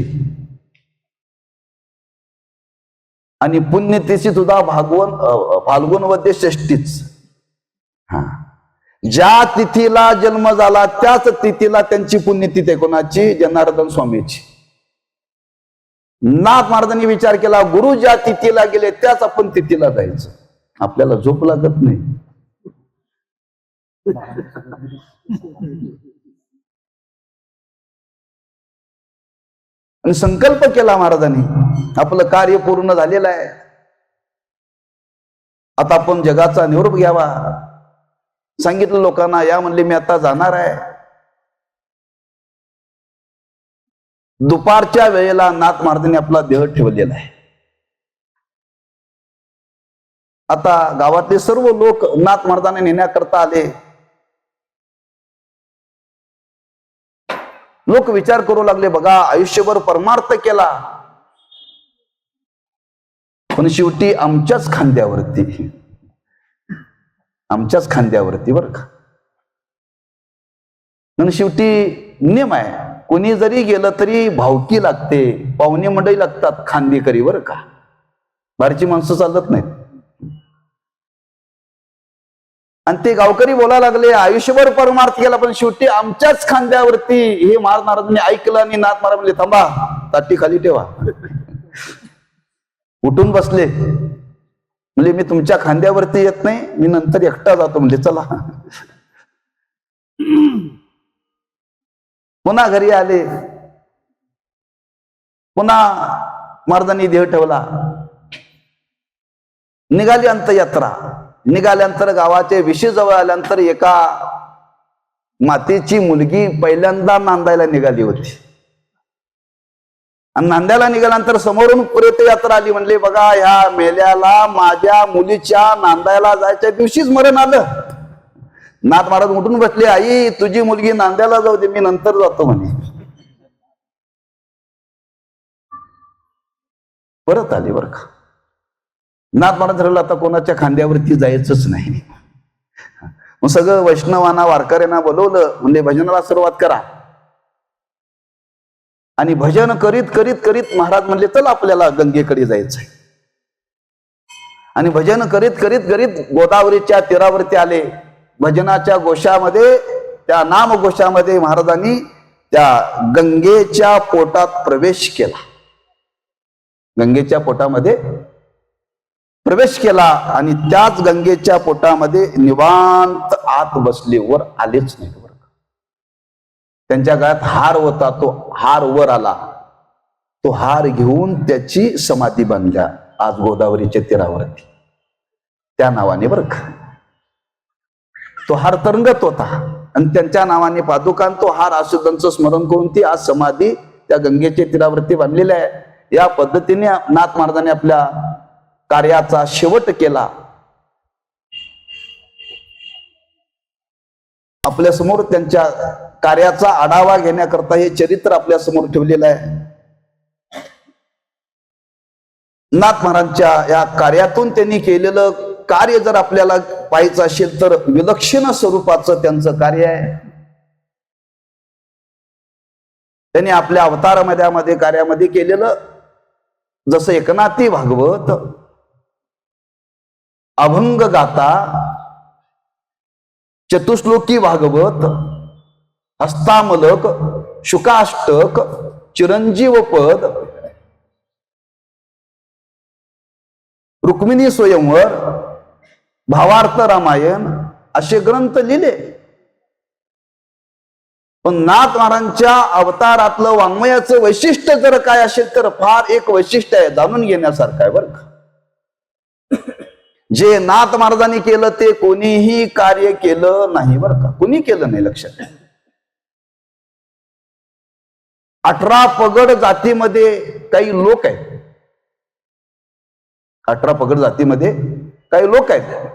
आणि पुण्यतिथी सुद्धा फाल्गुन वद्य षष्ठीच. हा, ज्या तिथीला जन्म झाला त्याच तिथीला त्यांची पुण्यतिथी आहे. कोणाची? जनार्दन स्वामीची. नाथ महाराजांनी विचार केला, गुरु ज्या तिथीला गेले त्याच आपण तिथीला जायचं. आपल्याला झोप लागत नाही. आणि संकल्प केला महाराजांनी, आपलं कार्य पूर्ण झालेलं आहे. आता आपण जगाचा निरोप घ्यावा. सांगितलं लोकांना, या म्हणले मी आता जाणार आहे. दुपारच्या वेळेला नाथ महाराजांनी आपला देह ठेवलेला आहे. आता गावातले सर्व लोक नाथ महाराजांना नेण्याकरता आले. लोक विचार करू लागले, बघा आयुष्यभर परमार्थ केला पण शेवटी आमच्याच खांद्यावरती बरं का. म्हणून शेवटी नियम आहे, कोणी जरी गेलं तरी भावकी लागते, पाहुणे मंडळी लागतात खांदेकरी बरं का. बाहेरची माणसं चालत नाहीत. आणि ते गावकरी बोलायला लागले, आयुष्यभर परमार्थ केला पण शेवटी आमच्याच खांद्यावरती. हे महाराजांनी ऐकलं आणि नाथ महाराज म्हणले, थांबा, ताटी खाली ठेवा. उठून बसले. म्हणजे मी तुमच्या खांद्यावरती येत नाही, मी नंतर एकटा जातो. म्हणजे चला. पुन्हा घरी आले. पुन्हा महाराजांनी देह ठेवला. निघाली अंतयात्रा. निघाल्यानंतर गावाचे विषय जवळ आल्यानंतर एका मातेची मुलगी पहिल्यांदा नांदायला निघाली होती. आणि नांद्याला निघाल्यानंतर समोरून प्रेतयात्रा आली. म्हणले, बघा ह्या मेल्याला माझ्या मुलीच्या नांदायला जायच्या दिवशीच मरण आलं. नाथ महाराज उठून बसले, आई तुझी मुलगी नांद्याला जाऊ दे, मी नंतर जातो म्हणे. परत आली बरं का. नाथ महाराज ठरवलं, आता कोणाच्या खांद्यावरती जायचंच नाही. मग सगळं वैष्णवांना वारकऱ्यांना बोलवलं. म्हणजे भजनाला सुरुवात करा. आणि भजन करीत करीत करीत महाराज म्हणले, चल आपल्याला गंगेकडे जायचंय. आणि भजन करीत करीत करीत गोदावरीच्या तीरावरती आले. भजनाच्या गोष्यामध्ये, त्या नाम गोष्यामध्ये महाराजांनी त्या गंगेच्या पोटात प्रवेश केला. गंगेच्या पोटामध्ये प्रवेश केला आणि त्याच गंगेच्या पोटामध्ये निवांत आत बसले. वर आलेच नाही. त्यांच्या गळ्यात हार होता, तो हार वर आला. तो हार घेऊन त्याची समाधी बांधल्या आज गोदावरीच्या तीरावरती, त्या नावाने बरं का. तो हार तरंगत होता आणि त्यांच्या नावाने पादुकान तो हार आशुदांचं स्मरण करून ती आज समाधी त्या गंगेच्या तीरावरती बांधलेली आहे। या पद्धतीने नाथ महाराजांनी आपल्या कार्याचा शेवट केला। आपल्या समोर त्यांच्या कार्याचा आढावा घेण्याकरता हे चरित्र आपल्या समोर ठेवलेलं आहे। नाथ महाराजांच्या या कार्यातून त्यांनी केलेलं कार्य जर आपल्याला पाहायचं असेल तर विलक्षण स्वरूपाचं त्यांचं कार्य आहे। त्यांनी आपल्या अवतारामध्ये कार्यामध्ये केलेलं, जसं एकनाथी भागवत, अभंग गाथा, चतुश्लोकी भागवत, हस्तामलक, शुकाष्टक, चिरंजीव पद, रुक्मिणी स्वयंवर, भावार्थ रामायण असे ग्रंथ लिहिले। पण नाथ महाराजांच्या अवतारातलं वाङ्मयाचं वैशिष्ट्य जर काय असेल तर फार एक वैशिष्ट्य आहे, जाणून घेण्यासारखं आहे बरं का। जे नाथ महाराजांनी केलं ते कोणीही कार्य केलं नाही बरं का, कोणी केलं नाही, लक्षात घ्या। 18 पगड जातीमध्ये काही लोक आहेत, 18 पगड जातीमध्ये काही लोक आहेत।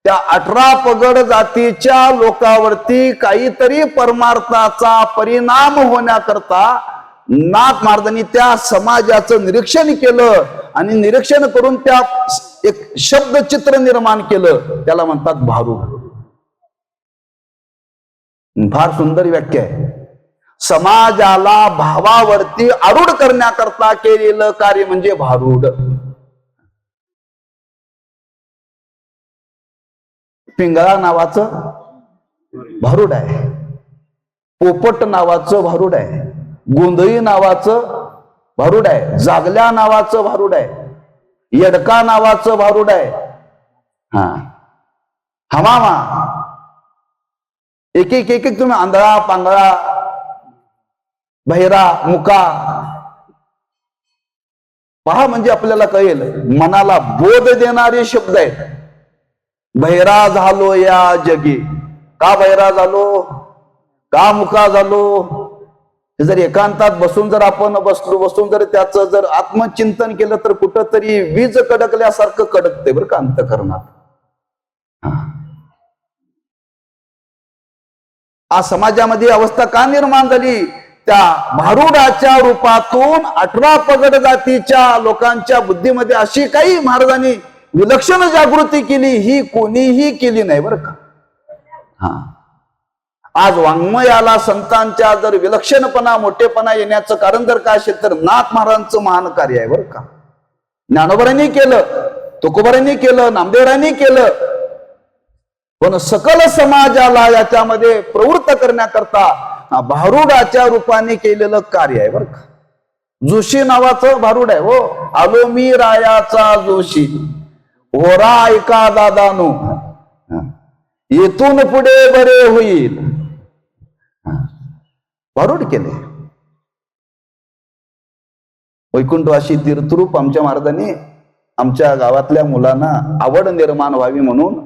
त्या 18 पगड जातीच्या लोकांवरती काहीतरी परमार्थाचा परिणाम होण्याकरता नाथ महाराजांनी त्या समाजाचं निरीक्षण केलं आणि निरीक्षण करून त्या एक शब्दचित्र निर्माण केलं, त्याला म्हणतात भारूड। फार सुंदर व्याख्या आहे। समाजाला भावावरती आरूढ करण्याकरता केलेलं कार्य म्हणजे भारूड। पिंगळा नावाचं भारूड आहे, पोपट नावाचं भारूड आहे, गोंधळी नावाचं भारूड आहे, जागल्या नावाचं भारूड आहे, येडका नावाचं भारूड आहे, हमामा, एक एक तुम्ही आंधळा, पांगळा, बहिरा, मुका पहा, म्हणजे आपल्याला कळेल, मनाला बोध देणारे शब्द आहेत। बहिरा झालो या जगी, का बहिरा झालो, का मुका झालो, हे जर एकांतात बसून जर आपण बसून जर त्याचं जर आत्मचिंतन केलं तर कुठंतरी वीज कडकल्यासारखं कडकते बरं का अंतःकरणात। आज समाजामध्ये अवस्था का निर्माण झाली, त्या भारूडाच्या रूपातून 18 पगड जातीच्या लोकांच्या बुद्धीमध्ये अशी काही महाराजांनी विलक्षण जागृती केली, ही कोणीही केली नाही बरं का। आज वाङ्मयाला संतांच्या जर विलक्षणपणा, मोठेपणा येण्याचं कारण जर काय असेल तर नाथ महाराजांचं महान कार्य आहे बरं का। ज्ञानोबांनी केलं, तुकोबांनी केलं, नामदेवरांनी केलं, पण सकल समाजाला याच्यामध्ये प्रवृत्त करण्याकरता भारूडाच्या रूपाने केलेलं कार्य आहे बरं का। जोशी नावाचं भारूड आहे, हो, आलो मी रायाचा जोशी, होरा ऐका दादानो, येथून पुढे बरे होईल, भारूड केले। वैकुंठवासी तीर्थरूप आमच्या महाराजांनी आमच्या गावातल्या मुलांना आवड निर्माण व्हावी म्हणून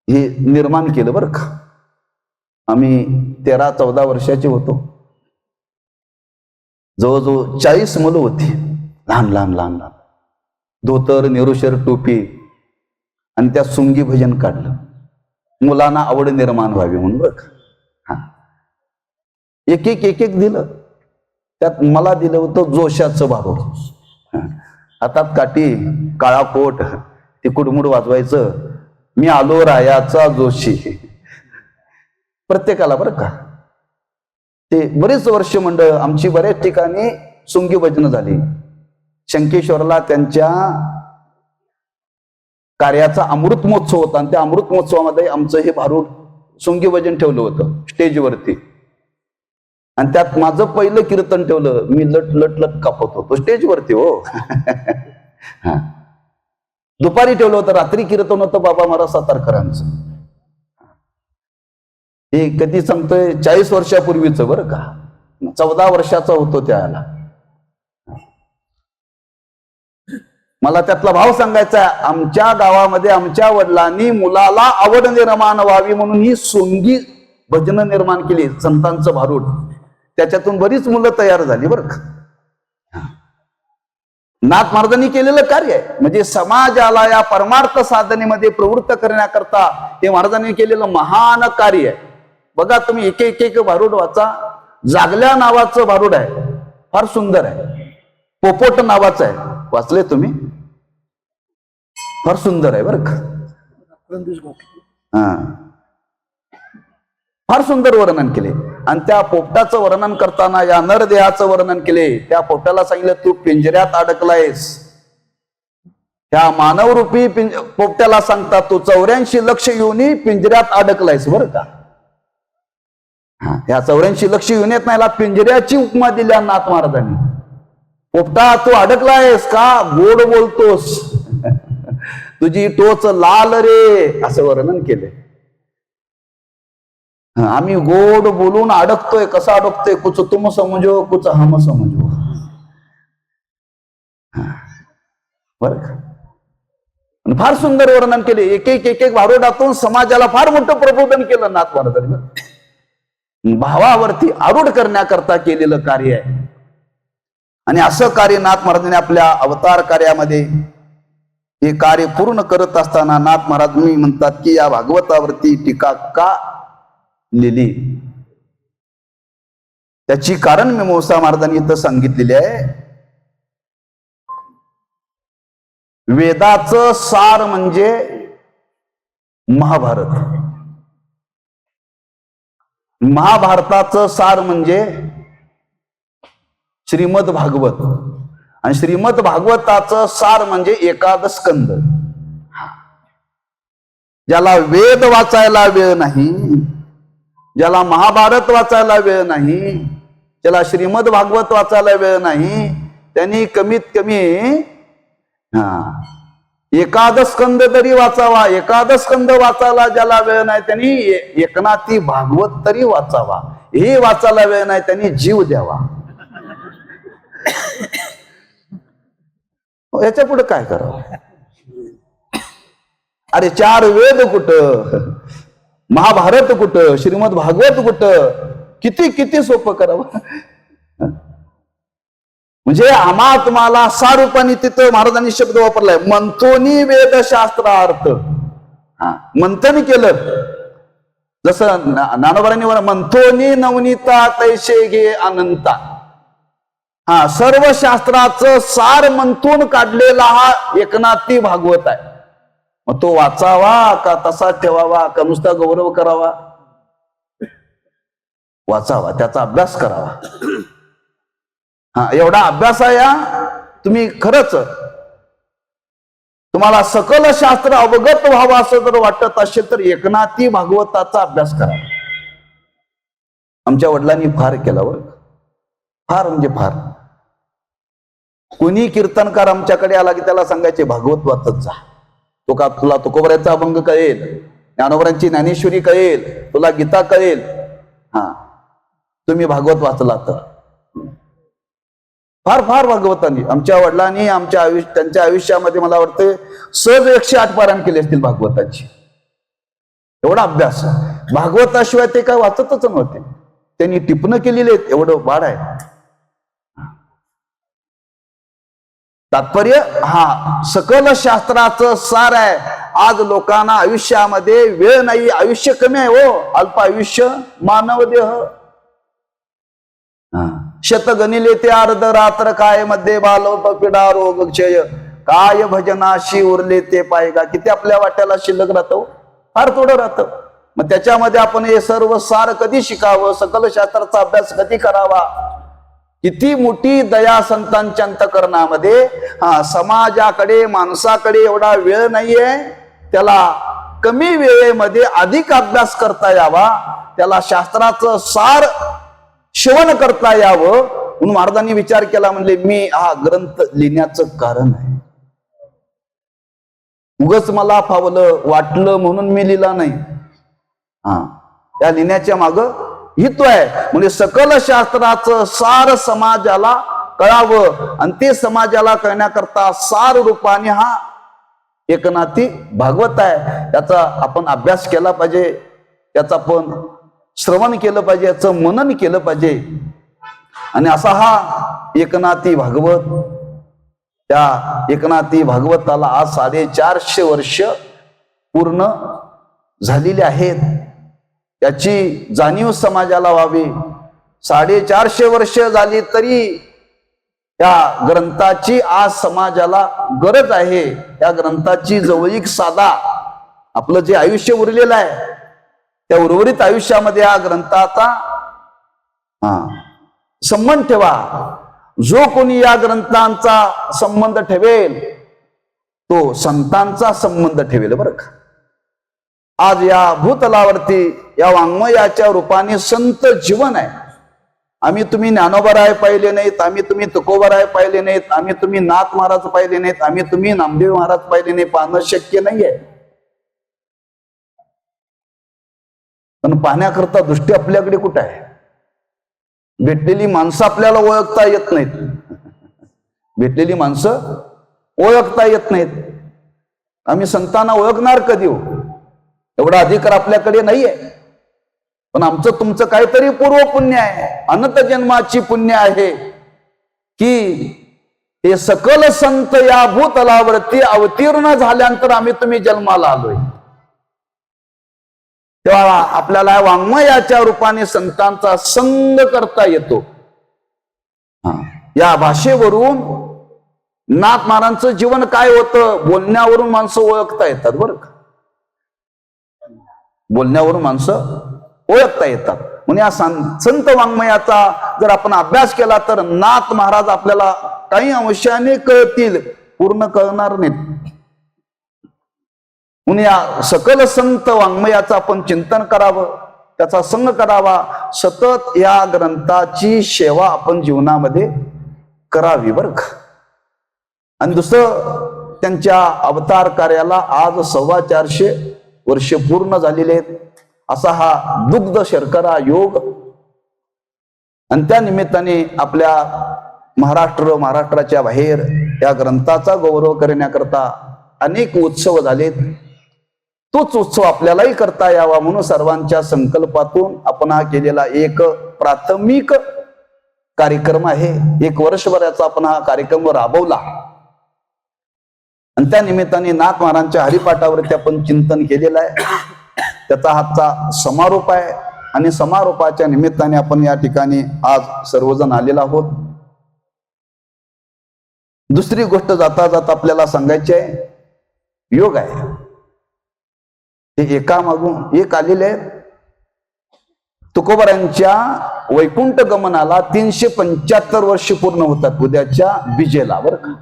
हे निर्माण केलं बरं का। आम्ही 13-14 वर्षाचे होतो, जवळजवळ 40 मुलं होती, लहान लहान लहान लहान, धोतर, नेरुशर, टोपी, आणि त्या सुंगी भजन काढलं, मुलांना आवड निर्माण व्हावी म्हणून बरं का। एक एक दिलं, त्यात मला दिलं होतं जोशाचं भारूड, हातात काठी, काळा कोट, ते कुडमुड वाजवायचं, मी आलो रायाचा जोशी, प्रत्येकाला बरं का। ते बरेच वर्ष मंडळ आमची बऱ्याच ठिकाणी सुंगी भजन झाली। शंकेश्वरला त्यांच्या कार्याचा अमृत महोत्सव होता आणि त्या अमृत महोत्सवामध्ये आमचं हे भारूड सुंगी भजन ठेवलं होतं स्टेजवरती, आणि त्यात माझं पहिलं कीर्तन ठेवलं, मी लट लट लट कापत होतो स्टेजवरती, हो। दुपारी ठेवलं होतं, रात्री कीर्तन होतं बाबा महाराज सातारकरांचं। हे कधी सांगतोय 40 वर्षापूर्वीचं बरं का, 14 वर्षाचा होतो त्याला। मला त्यातला भाव सांगायचा आहे. आमच्या गावामध्ये आमच्या वडिलांनी मुलाला आवड निर्माण व्हावी म्हणून ही सोंगी भजन निर्माण केली, संतांचं भारूड. त्याच्यातून बरीच मुलं तयार झाली बरं का. नाथ महाराजांनी केलेलं कार्य आहे, म्हणजे समाजाला या परमार्थ साधनेमध्ये प्रवृत्त करण्याकरता हे महाराजांनी केलेलं महान कार्य आहे. बघा तुम्ही एक एक भारूड वाचा. जागल्या नावाचं भारूड आहे, फार सुंदर आहे. पोपोट नावाचं आहे, वाचले तुम्ही? फार सुंदर आहे बरं का. हा, फार सुंदर वर्णन केले. आणि त्या पोपटाचं वर्णन करताना या नरदेहाचं वर्णन केले. त्या पोपटाला सांगितलं तू पिंजऱ्यात अडकलायस. त्या मानवरूपी पोपट्याला सांगता तू 84 लक्ष योनी पिंजऱ्यात अडकलायस बरं का. या 84 लक्ष योनीत नाही, पिंजऱ्याची उपमा दिल्या नाथ महाराजांनी. पोपटा तू अडकलायस का, गोड बोलतोस, तुझी टोच लाल रे, असं वर्णन केले. आम्ही गोड बोलून अडकतोय. कसा अडकतोय? कुछ तुम समजो कुछ हम समजो. बरं का. फार सुंदर वर्णन केले. एक एक भारूडातून समाजाला फार मोठं प्रबोधन केलं नाथ महाराजांनी. भावावरती आरूढ करण्याकरता केलेलं कार्य आहे. आणि असं कार्य नाथ महाराजांनी आपल्या अवतार कार्यामध्ये हे कार्य पूर्ण करत असताना नाथ महाराज म्हणतात की या भागवतावरती टीका का लिहिली, त्याची कारण मीमांसा महाराजांनी इथं सांगितलेली आहे. वेदाचं सार म्हणजे महाभारत, महाभारताचं सार म्हणजे श्रीमद भागवत, आणि श्रीमद भागवताचं सार म्हणजे एकादश स्कंद. ज्याला वेद वाचायला वेळ नाही, ज्याला महाभारत वाचायला वेळ नाही, ज्याला श्रीमद भागवत वाचायला वेळ नाही, त्यांनी कमीत कमी एकादश स्कंद तरी वाचावा. एकादश स्कंद वाचायला ज्याला वेळ नाही त्यांनी एकनाथी भागवत तरी वाचावा. हे वाचायला वेळ नाही त्यांनी जीव द्यावा. याच्या पुढे काय करावं? अरे 4 वेद कुठं, महाभारत कुठं, श्रीमद भागवत कुठं, किती किती सोपं करावं. म्हणजे आम्हाला सारूपाने तिथं महाराजांनी शब्द वापरलाय, मंथोनी वेदशास्त्रार्थ. मंथन केलं, जसं ज्ञानोबांनी मंथोनी नवनीता तैसे गे अनंता. सर्व शास्त्राचं सार मंथून काढलेला हा एकनाथी भागवत आहे. मग तो वाचावा का तसा ठेवावा का नुसता गौरव करावा? वाचावा, त्याचा अभ्यास करावा. एवढा अभ्यास आहे. तुम्ही खरंच तुम्हाला सकल शास्त्र अवगत व्हावं असं जर वाटत असेल तर एकनाथी भागवताचा अभ्यास करा. आमच्या वडिलांनी फार केला बरं, फार म्हणजे फार. कोणी कीर्तनकार आमच्याकडे आला की त्याला सांगायचे भागवत वाचत जा. तो का तुला तुकोबऱ्याचा अभंग कळेल, ज्ञानोबरांची ज्ञानेश्वरी कळेल, तुला गीता कळेल. तुम्ही भागवत वाचला तर. फार फार भागवतांनी आमच्या वडिलांनी त्यांच्या आयुष्यामध्ये मला वाटतं सहज 108 पारायण केले असतील भागवताची. एवढा अभ्यास. भागवताशिवाय ते काय वाचतच नव्हते. त्यांनी टिपणं केलेली आहेत, एवढं बाळ आहे. तात्पर्य सकल शास्त्राचं सार आहे. आज लोकांना आयुष्यामध्ये वेळ नाही, आयुष्य कमी आहे हो, अल्प आयुष्य मानव देह. शत गणिले ते अर्ध रात्र काय मध्ये बालव पिडा रोग क्षय काय भजनाशी उरले ते पायगा. किती आपल्या वाट्याला शिल्लक राहतो, फार थोडं राहतं. मग त्याच्यामध्ये आपण हे सर्व सार कधी शिकावं, सकल शास्त्राचा अभ्यास कधी करावा. किती मोठी दया संतांच्या अंतःकरणामध्ये. समाजाकडे माणसाकडे एवढा वेळ नाहीये, त्याला कमी वेळेमध्ये अधिक अभ्यास करता यावा, त्याला शास्त्राचं सार श्रवण करता यावं म्हणून महाराजांनी विचार केला. म्हणले मी हा ग्रंथ लिहिण्याचं कारण आहे. उगच मला फावलं वाटलं म्हणून मी लिहिला नाही. त्या लिहिण्याच्या माग हेतू आहे. म्हणजे सकल शास्त्राचं सार समाजाला कळावं आणि ते समाजाला कळण्याकरता सार रूपाने हा एकनाथी भागवत आहे. याचा आपण अभ्यास केला पाहिजे, त्याचं आपण श्रवण केलं पाहिजे, याचं मनन केलं पाहिजे. आणि असा हा एकनाथी भागवत, त्या एकनाथी भागवताला आज 450 वर्ष पूर्ण झालेली आहेत. याची जाणीव समाजाला व्हावी. 450 वर्ष झाली तरी या ग्रंथाची आज समाजाला गरज आहे. या ग्रंथाची जवळीक साधा. आपलं जे आयुष्य उरलेलं आहे त्या उर्वरित आयुष्यामध्ये या ग्रंथाचा संबंध ठेवा. जो कोणी या ग्रंथांचा संबंध ठेवेल तो संतांचा संबंध ठेवेल बरं का. आज या भूतलावरती या वाङ्मयाच्या रूपाने संत जीवन आहे. आम्ही तुम्ही ज्ञानोबराय पाहिले नाहीत, आम्ही तुम्ही तुकोबराय पाहिले नाहीत, आम्ही तुम्ही नाथ महाराज पाहिले नाहीत, आम्ही तुम्ही नामदेव महाराज पाहिले नाही. पाहणं शक्य नाहीये. पण पाहण्याकरता दृष्टी आपल्याकडे कुठे आहे? भेटलेली माणसं आपल्याला ओळखता येत नाहीत. भेटलेली माणसं ओळखता येत नाहीत. आम्ही संतांना ओळखणार कधी हो? एवढा अधिकार आपल्याकडे नाहीये. पण आमचं तुमचं काहीतरी पूर्व पुण्य आहे, अनंत जन्माची पुण्य आहे की हे सकल संत या भूतलावरती अवतीर्ण झाल्यानंतर आम्ही तुम्ही जन्माला आलोय. तेव्हा आपल्याला वाङ्मयाच्या रूपाने संतांचा संग करता येतो. या भाषेवरून नाथ महाराजांचं जीवन काय होतं बोलण्यावरून माणसं ओळखता येतात बरं का. बोलण्यावरून माणसं ओळखता येतात. म्हणून या संत वाङ्मयाचा जर आपण अभ्यास केला तर नाथ महाराज आपल्याला काही अंशाने कळतील, पूर्ण कळणार नाहीत. म्हणून या सकल संत वाङ्मयाचं आपण चिंतन करावं, त्याचा संग करावा. सतत या ग्रंथाची सेवा आपण जीवनामध्ये करावी बरं का. आणि दुसरं, त्यांच्या अवतार कार्याला आज 425 वर्ष पूर्ण झालेले आहेत. असा हा दुग्ध शर्करा योग. आणि त्या निमित्ताने आपल्या महाराष्ट्राच्या बाहेर या ग्रंथाचा गौरव करण्याकरता अनेक उत्सव झालेत. तोच उत्सव आपल्यालाही करता यावा म्हणून सर्वांच्या संकल्पातून आपण हा केलेला एक प्राथमिक कार्यक्रम आहे. 1 वर्षभराचा आपण हा कार्यक्रम राबवला. आणि त्या निमित्ताने नाथ महाराजांच्या हरिपाठावरती आपण चिंतन केलेलं आहे. त्याचा हातचा समारोप आहे. आणि समारोपाच्या निमित्ताने आपण या ठिकाणी आज सर्वजण आलेलो आहोत. दुसरी गोष्ट जाता जाता आपल्याला सांगायची आहे, योग आहे. हे एकामागून एक आलेले आहेत. तुकोबारांच्या वैकुंठ गमनाला 375 वर्ष पूर्ण होतात उद्याच्या बीजेला बरं का.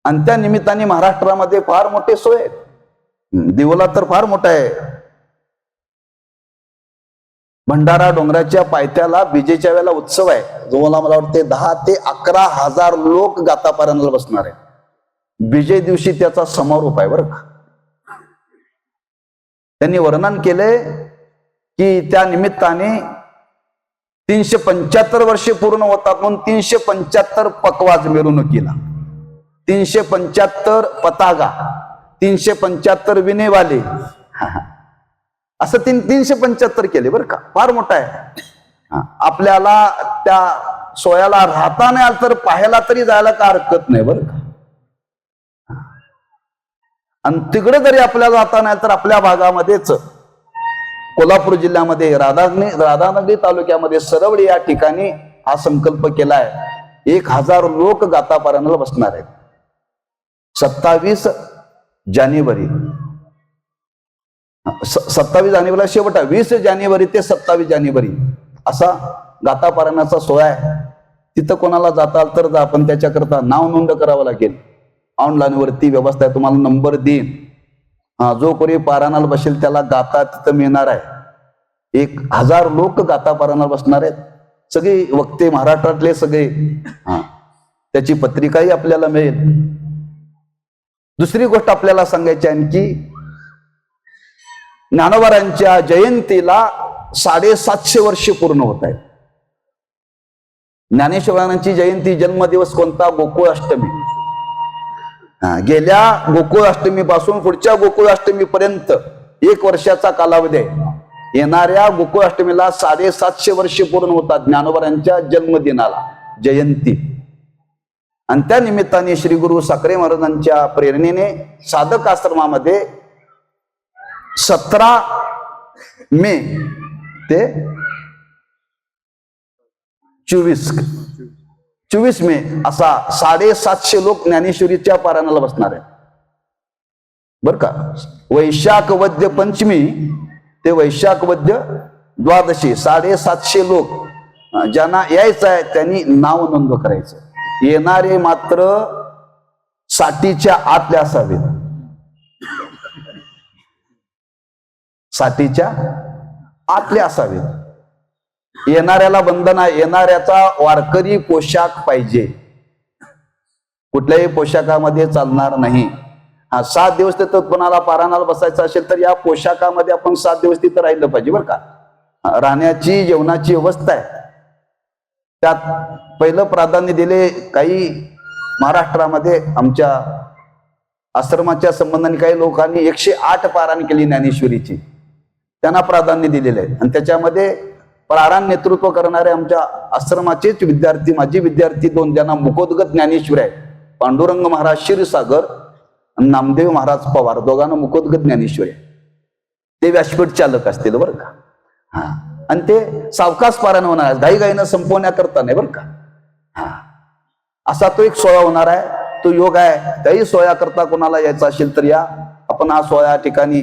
आणि त्या निमित्ताने महाराष्ट्रामध्ये फार मोठे सोय आहेत. देवला तर फार मोठा आहे. भंडारा डोंगराच्या पायथ्याला बीजेच्या वेळेला उत्सव आहे. जवळला मला वाटते 10 ते 11 हजार लोक गातापारायणाला बसणार आहे. बीजे दिवशी त्याचा समारोप आहे बरं का. त्यांनी वर्णन केले की त्या निमित्ताने 375 वर्षे पूर्ण होतात म्हणून 375 पकवाज मिरवणुकीला, 375 पताका, 375 विनेवाले, असं 375 केले बरं का. फार मोठा आहे. आपल्याला त्या सोयाला राहता नाही आलं तर पाहायला तरी जायला का हरकत नाही बरं का. आणि तिकडे जरी आपल्याला जाता नाही तर आपल्या भागामध्येच कोल्हापूर जिल्ह्यामध्ये राधानगरी तालुक्यामध्ये सरवडी या ठिकाणी हा संकल्प केलाय. 1000 लोक गातापारायणाला बसणार आहेत. 27 जानेवारी 27 जानेवारीला शेवट आहे. 20 जानेवारी ते 27 जानेवारी असा गातापारायणाचा सोहळा आहे. तिथं कोणाला जाता तर जा, पण त्याच्याकरता नाव नोंद करावं लागेल. ऑनलाईन वरती व्यवस्था आहे, तुम्हाला नंबर देईन. जो कोणी पारायणाला बसेल त्याला गाता तिथं मिळणार आहे. 1000 लोक गातापारायणाला बसणार आहेत. सगळे वक्ते महाराष्ट्रातले सगळे. त्याची पत्रिकाही आपल्याला मिळेल. दुसरी गोष्ट आपल्याला सांगायची आणखी, ज्ञानोबारांच्या जयंतीला 750 वर्ष पूर्ण होत आहेत. ज्ञानेश्वरांची जयंती जन्मदिवस कोणता? गोकुळ अष्टमी. गेल्या गोकुळ अष्टमी पासून पुढच्या गोकुळ अष्टमी पर्यंत 1 वर्षाचा कालावधी आहे. येणाऱ्या गोकुळ अष्टमीला 750 वर्षे पूर्ण होतात ज्ञानोबांच्या जन्मदिनाला, जयंती. आणि त्या निमित्ताने श्री गुरु साखरे महाराजांच्या प्रेरणेने साधक आश्रमामध्ये 17 मे ते 24 मे असा 750 लोक ज्ञानेश्वरीच्या पारायणाला बसणार आहे बर का. वैशाख वद्य पंचमी ते वैशाख वद्य द्वादशी 750 लोक ज्यांना यायचं आहे त्यांनी नाव नोंद करायचं. येणारे मात्र 60च्या आतले असावेत. 60च्या आतले असावेत. येणाऱ्याला बंधन आहे. येणाऱ्याचा वारकरी पोशाख पाहिजे, कुठल्याही पोशाखामध्ये चालणार नाही. 7 दिवस तिथं कोणाला पारायणाला बसायचं असेल तर या पोशाखामध्ये आपण 7 दिवस तिथं राहिलं पाहिजे बरं का. राहण्याची जेवणाची व्यवस्था आहे, त्यात पहिलं प्राधान्य दिले. काही महाराष्ट्रामध्ये आमच्या आश्रमाच्या संबंधाने काही लोकांनी 108 पारायण केली ज्ञानेश्वरीची, त्यांना प्राधान्य दिलेलं आहे. आणि त्याच्यामध्ये पारायण नेतृत्व करणारे आमच्या आश्रमाचेच विद्यार्थी, माझे विद्यार्थी 2 ज्यांना मुखोद्गत ज्ञानेश्वर आहे, पांडुरंग महाराज क्षीरसागर आणि नामदेव महाराज पवार, दोघांना मुखोद्गत ज्ञानेश्वर आहे. ते व्यासपीठ चालक असतील बरं का. आणि ते सावकाश पारायण होणार आहे, घाईघाईनं संपवण्याकरता नाही बरं का. असा तो एक सोहळा होणार आहे, तो योग आहे. त्याही सोहळ्याकरता कोणाला यायचा असेल तर या. आपण हा सोहळा ठिकाणी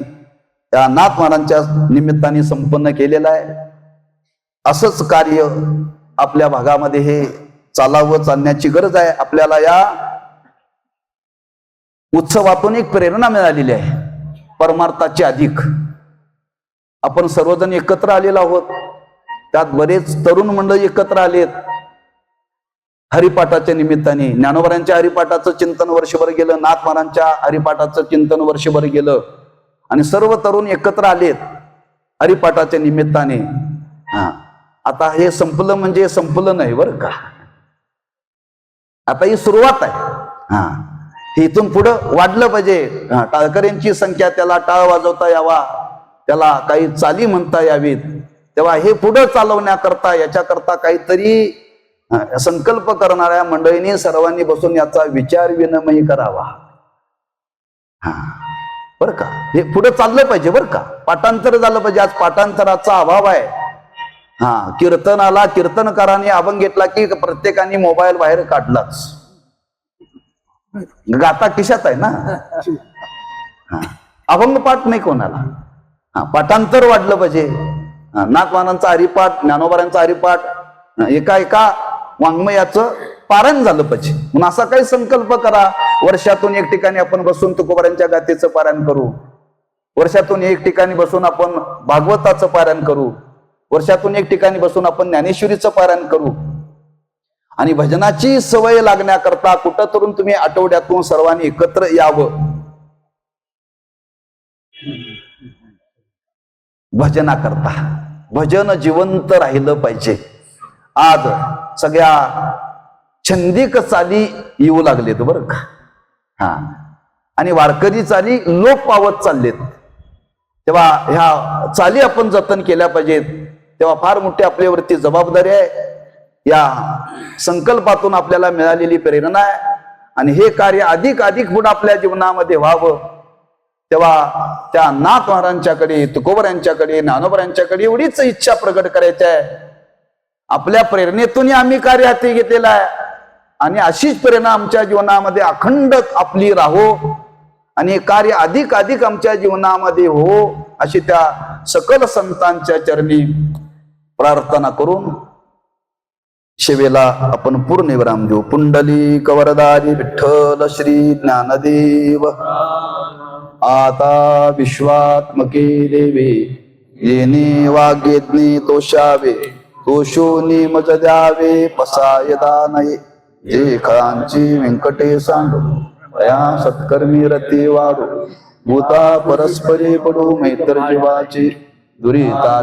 या नाथ महाराजांच्या निमित्ताने संपन्न केलेला आहे. असंच कार्य आपल्या भागामध्ये हे चालावं, चालण्याची गरज आहे. आपल्याला या उत्सवातून एक प्रेरणा मिळालेली आहे, परमार्थाची अधिक. आपण सर्वजण एकत्र आलेलो आहोत, त्यात बरेच तरुण मंडळी एकत्र आलेत हरिपाठाच्या निमित्ताने. ज्ञानोबांच्या हरिपाठाचं चिंतन वर्षभर गेलं, नाथ महाराजांच्या हरिपाठाचं चिंतन वर्षभर गेलं, आणि सर्व तरुण एकत्र आलेत हरिपाठाच्या निमित्ताने. आता हे संपलं म्हणजे संपलं नाही बरं का, आता ही सुरुवात आहे. इथून पुढं वाढलं पाहिजे. टाळकऱ्यांची संख्या, त्याला टाळ वाजवता यावा, त्याला काही चाली म्हणता यावीत. तेव्हा हे पुढं चालवण्याकरता, याच्याकरता काहीतरी संकल्प करणाऱ्या मंडळींनी सर्वांनी बसून याचा विचार विनिमय करावा बरं का. हे पुढे चाललं पाहिजे बरं का. पाठांतर झालं पाहिजे. आज पाठांतराचा अभाव आहे. कीर्तनाला कीर्तनकारांनी अभंग घेतला की प्रत्येकाने मोबाईल बाहेर काढलाच, गाता किशात आहे ना. अभंग पाठ नाही कोणाला. पाठांतर वाढलं पाहिजे. नाथ महाराजांचा हरिपाठ, ज्ञानोबांचा हरिपाठ, एका वाङ्मयाचं पारायण झालं पाहिजे. म्हणून असा काही संकल्प करा. वर्षातून एक ठिकाणी आपण बसून तुकोबारांच्या गाथेचं पारायण करू, वर्षातून एक ठिकाणी बसून आपण भागवताचं पारायण करू, वर्षातून एक ठिकाणी बसून आपण ज्ञानेश्वरीचं पारायण करू. आणि भजनाची सवय लागण्याकरता कुठं तरून तुम्ही आठवड्यातून सर्वांनी एकत्र यावं भजनाकरता. भजन जिवंत राहिलं पाहिजे. आज सगळ्या छंदिक चाली येऊ लागलेत बरं का. आणि वारकरी चाली लोप पावत चाललेत. तेव्हा ह्या चाली आपण जतन केल्या पाहिजेत. तेव्हा फार मोठी आपल्यावरती जबाबदारी आहे. या संकल्पातून आपल्याला मिळालेली प्रेरणा आहे. आणि हे कार्य अधिक अधिक पुढे आपल्या जीवनामध्ये व्हावं. तेव्हा त्या नाथ महाराजांच्याकडे, तुकोबारांच्याकडे, ज्ञानोबारांच्याकडे एवढीच इच्छा प्रकट करायची आहे. आपल्या प्रेरणेतून आम्ही कार्य हाती घेतलेलं आहे. आणि अशीच प्रेरणा आमच्या जीवनामध्ये अखंड आपली राहो आणि कार्य अधिक अधिक आमच्या जीवनामध्ये हो, अशी त्या सकल संतांच्या चरणी प्रार्थना करून सेवेला आपण पूर्ण विराम देऊ. पुंडली कवरदारी विठ्ठल श्री ज्ञानदेव आता विश्वात्मके देवे येणे वाग्यज्ञे तोषावे तोषोनी मज द्यावे पसायदा नये जे खांची व्यंकटे सांडू तया सत्कर्मी रती वाढू भूता परस्परे पडू मैत्र जीवाची दुरिता